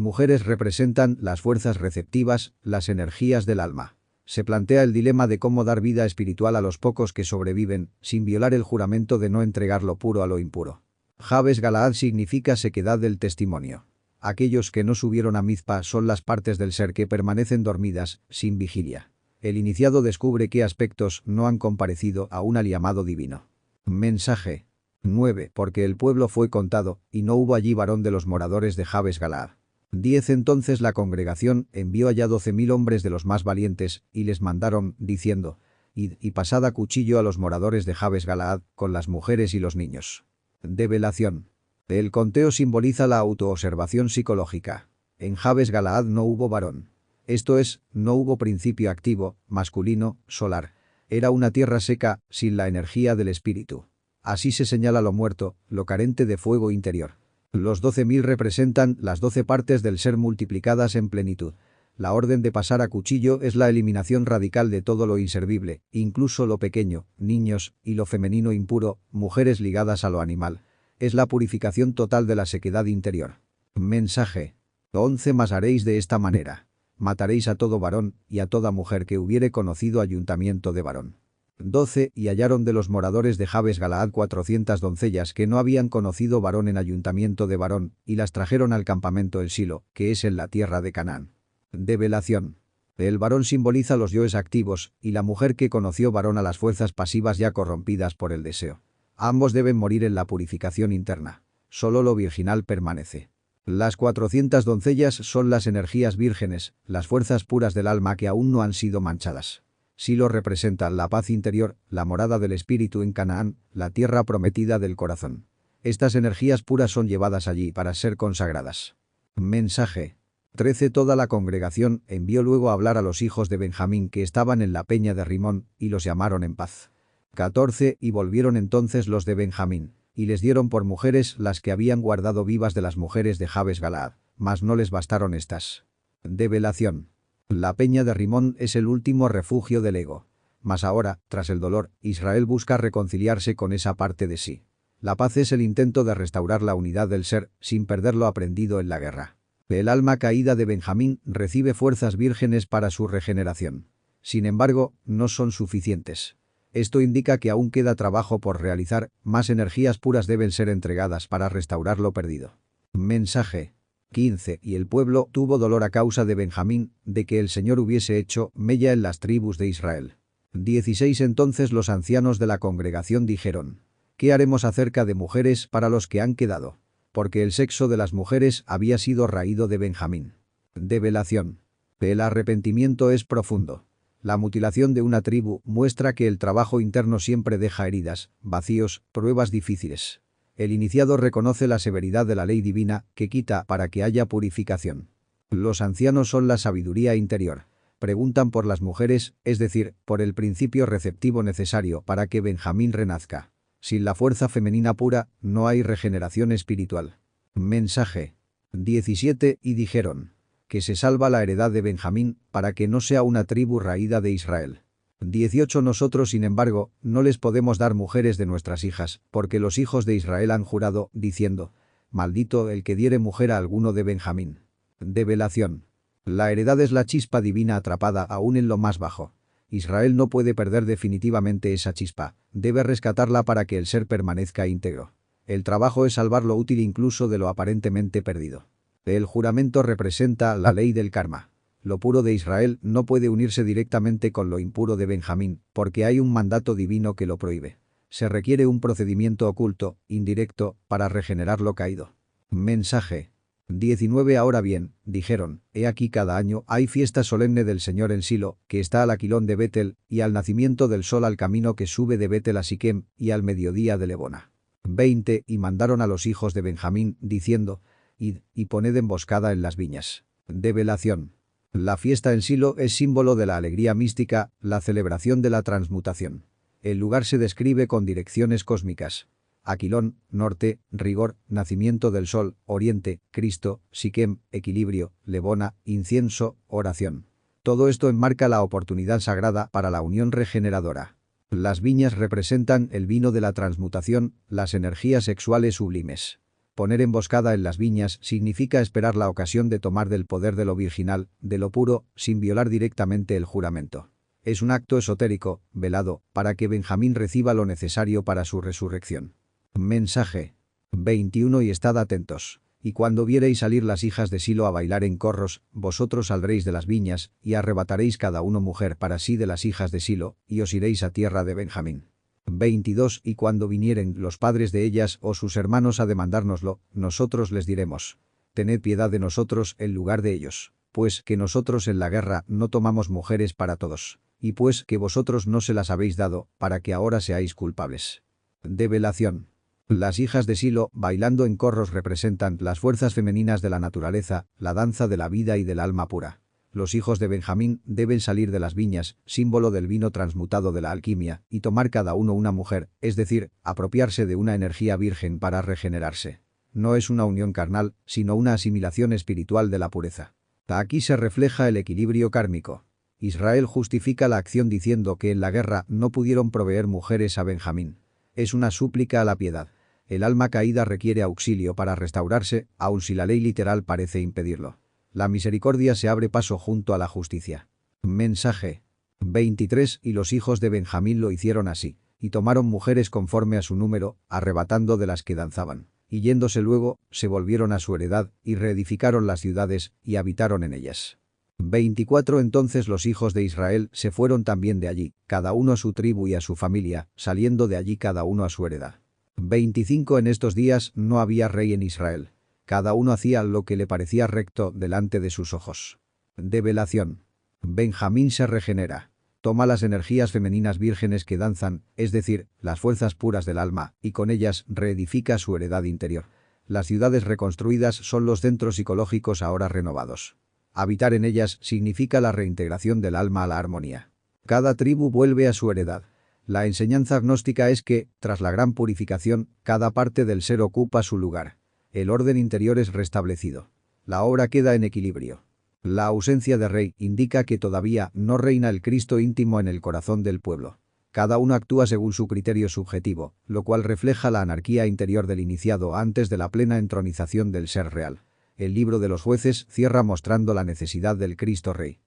mujeres representan las fuerzas receptivas, las energías del alma. Se plantea el dilema de cómo dar vida espiritual a los pocos que sobreviven, sin violar el juramento de no entregar lo puro a lo impuro. Jabes Galaad significa sequedad del testimonio. Aquellos que no subieron a Mizpa son las partes del ser que permanecen dormidas, sin vigilia. El iniciado descubre qué aspectos no han comparecido aún al llamado divino. Mensaje 9. Porque el pueblo fue contado, y no hubo allí varón de los moradores de Jabes Galaad. 10. Entonces la congregación envió allá 12.000 hombres de los más valientes, y les mandaron, diciendo: id y pasad a cuchillo a los moradores de Jabes Galaad, con las mujeres y los niños. Develación. El conteo simboliza la autoobservación psicológica. En Jabes Galaad no hubo varón. Esto es, no hubo principio activo, masculino, solar. Era una tierra seca, sin la energía del espíritu. Así se señala lo muerto, lo carente de fuego interior. Los 12.000 representan las 12 partes del ser multiplicadas en plenitud. La orden de pasar a cuchillo es la eliminación radical de todo lo inservible, incluso lo pequeño, niños, y lo femenino impuro, mujeres ligadas a lo animal. Es la purificación total de la sequedad interior. Mensaje 11. Mas haréis de esta manera: mataréis a todo varón y a toda mujer que hubiere conocido ayuntamiento de varón. 12. Y hallaron de los moradores de Jabes Galaad 400 doncellas que no habían conocido varón en ayuntamiento de varón, y las trajeron al campamento en Silo, que es en la tierra de Canaán. Develación. El varón simboliza los yoes activos, y la mujer que conoció varón a las fuerzas pasivas ya corrompidas por el deseo. Ambos deben morir en la purificación interna. Solo lo virginal permanece. Las 400 doncellas son las energías vírgenes, las fuerzas puras del alma que aún no han sido manchadas. Silo representa la paz interior, la morada del espíritu en Canaán, la tierra prometida del corazón. Estas energías puras son llevadas allí para ser consagradas. Mensaje 13. Toda la congregación envió luego a hablar a los hijos de Benjamín que estaban en la peña de Rimón, y los llamaron en paz. 14. Y volvieron entonces los de Benjamín, y les dieron por mujeres las que habían guardado vivas de las mujeres de Jabes Galaad, mas no les bastaron estas. Develación. La peña de Rimón es el último refugio del ego. Mas ahora, tras el dolor, Israel busca reconciliarse con esa parte de sí. La paz es el intento de restaurar la unidad del ser, sin perder lo aprendido en la guerra. El alma caída de Benjamín recibe fuerzas vírgenes para su regeneración. Sin embargo, no son suficientes. Esto indica que aún queda trabajo por realizar, más energías puras deben ser entregadas para restaurar lo perdido. Mensaje 15. Y el pueblo tuvo dolor a causa de Benjamín, de que el Señor hubiese hecho mella en las tribus de Israel. 16. Entonces los ancianos de la congregación dijeron: ¿qué haremos acerca de mujeres para los que han quedado? Porque el sexo de las mujeres había sido raído de Benjamín. Develación. El arrepentimiento es profundo. La mutilación de una tribu muestra que el trabajo interno siempre deja heridas, vacíos, pruebas difíciles. El iniciado reconoce la severidad de la ley divina que quita para que haya purificación. Los ancianos son la sabiduría interior. Preguntan por las mujeres, es decir, por el principio receptivo necesario para que Benjamín renazca. Sin la fuerza femenina pura, no hay regeneración espiritual. Mensaje 17. Y dijeron: que se salva la heredad de Benjamín, para que no sea una tribu raída de Israel. 18. Nosotros, sin embargo, no les podemos dar mujeres de nuestras hijas, porque los hijos de Israel han jurado, diciendo: maldito el que diere mujer a alguno de Benjamín. Develación. La heredad es la chispa divina atrapada aún en lo más bajo. Israel no puede perder definitivamente esa chispa, debe rescatarla para que el ser permanezca íntegro. El trabajo es salvar lo útil incluso de lo aparentemente perdido. El juramento representa la ley del karma. Lo puro de Israel no puede unirse directamente con lo impuro de Benjamín, porque hay un mandato divino que lo prohíbe. Se requiere un procedimiento oculto, indirecto, para regenerar lo caído. Mensaje 19 Ahora bien, dijeron, he aquí cada año hay fiesta solemne del Señor en Silo, que está al aquilón de Betel, y al nacimiento del sol al camino que sube de Betel a Siquem, y al mediodía de Lebona. 20 Y mandaron a los hijos de Benjamín, diciendo, id, y poned emboscada en las viñas. Develación. La fiesta en Silo es símbolo de la alegría mística, la celebración de la transmutación. El lugar se describe con direcciones cósmicas. Aquilón, norte, rigor, nacimiento del sol, oriente, Cristo, Siquem, equilibrio, Lebona, incienso, oración. Todo esto enmarca la oportunidad sagrada para la unión regeneradora. Las viñas representan el vino de la transmutación, las energías sexuales sublimes. Poner emboscada en las viñas significa esperar la ocasión de tomar del poder de lo virginal, de lo puro, sin violar directamente el juramento. Es un acto esotérico, velado, para que Benjamín reciba lo necesario para su resurrección. Mensaje. 21 Y estad atentos. Y cuando viereis salir las hijas de Silo a bailar en corros, vosotros saldréis de las viñas, y arrebataréis cada uno mujer para sí de las hijas de Silo, y os iréis a tierra de Benjamín. 22 Y cuando vinieren los padres de ellas o sus hermanos a demandárnoslo, nosotros les diremos: tened piedad de nosotros en lugar de ellos, pues que nosotros en la guerra no tomamos mujeres para todos, y pues que vosotros no se las habéis dado, para que ahora seáis culpables. Develación. Las hijas de Silo bailando en corros representan las fuerzas femeninas de la naturaleza, la danza de la vida y del alma pura. Los hijos de Benjamín deben salir de las viñas, símbolo del vino transmutado de la alquimia, y tomar cada uno una mujer, es decir, apropiarse de una energía virgen para regenerarse. No es una unión carnal, sino una asimilación espiritual de la pureza. Aquí se refleja el equilibrio kármico. Israel justifica la acción diciendo que en la guerra no pudieron proveer mujeres a Benjamín. Es una súplica a la piedad. El alma caída requiere auxilio para restaurarse, aun si la ley literal parece impedirlo. La misericordia se abre paso junto a la justicia. Mensaje. 23 Y los hijos de Benjamín lo hicieron así, y tomaron mujeres conforme a su número, arrebatando de las que danzaban. Y yéndose luego, se volvieron a su heredad, y reedificaron las ciudades, y habitaron en ellas. 24 Entonces los hijos de Israel se fueron también de allí, cada uno a su tribu y a su familia, saliendo de allí cada uno a su heredad. 25 En estos días no había rey en Israel. Cada uno hacía lo que le parecía recto delante de sus ojos. Develación. Benjamín se regenera. Toma las energías femeninas vírgenes que danzan, es decir, las fuerzas puras del alma, y con ellas reedifica su heredad interior. Las ciudades reconstruidas son los centros psicológicos ahora renovados. Habitar en ellas significa la reintegración del alma a la armonía. Cada tribu vuelve a su heredad. La enseñanza gnóstica es que, tras la gran purificación, cada parte del ser ocupa su lugar. El orden interior es restablecido. La obra queda en equilibrio. La ausencia de rey indica que todavía no reina el Cristo íntimo en el corazón del pueblo. Cada uno actúa según su criterio subjetivo, lo cual refleja la anarquía interior del iniciado antes de la plena entronización del ser real. El libro de los jueces cierra mostrando la necesidad del Cristo Rey.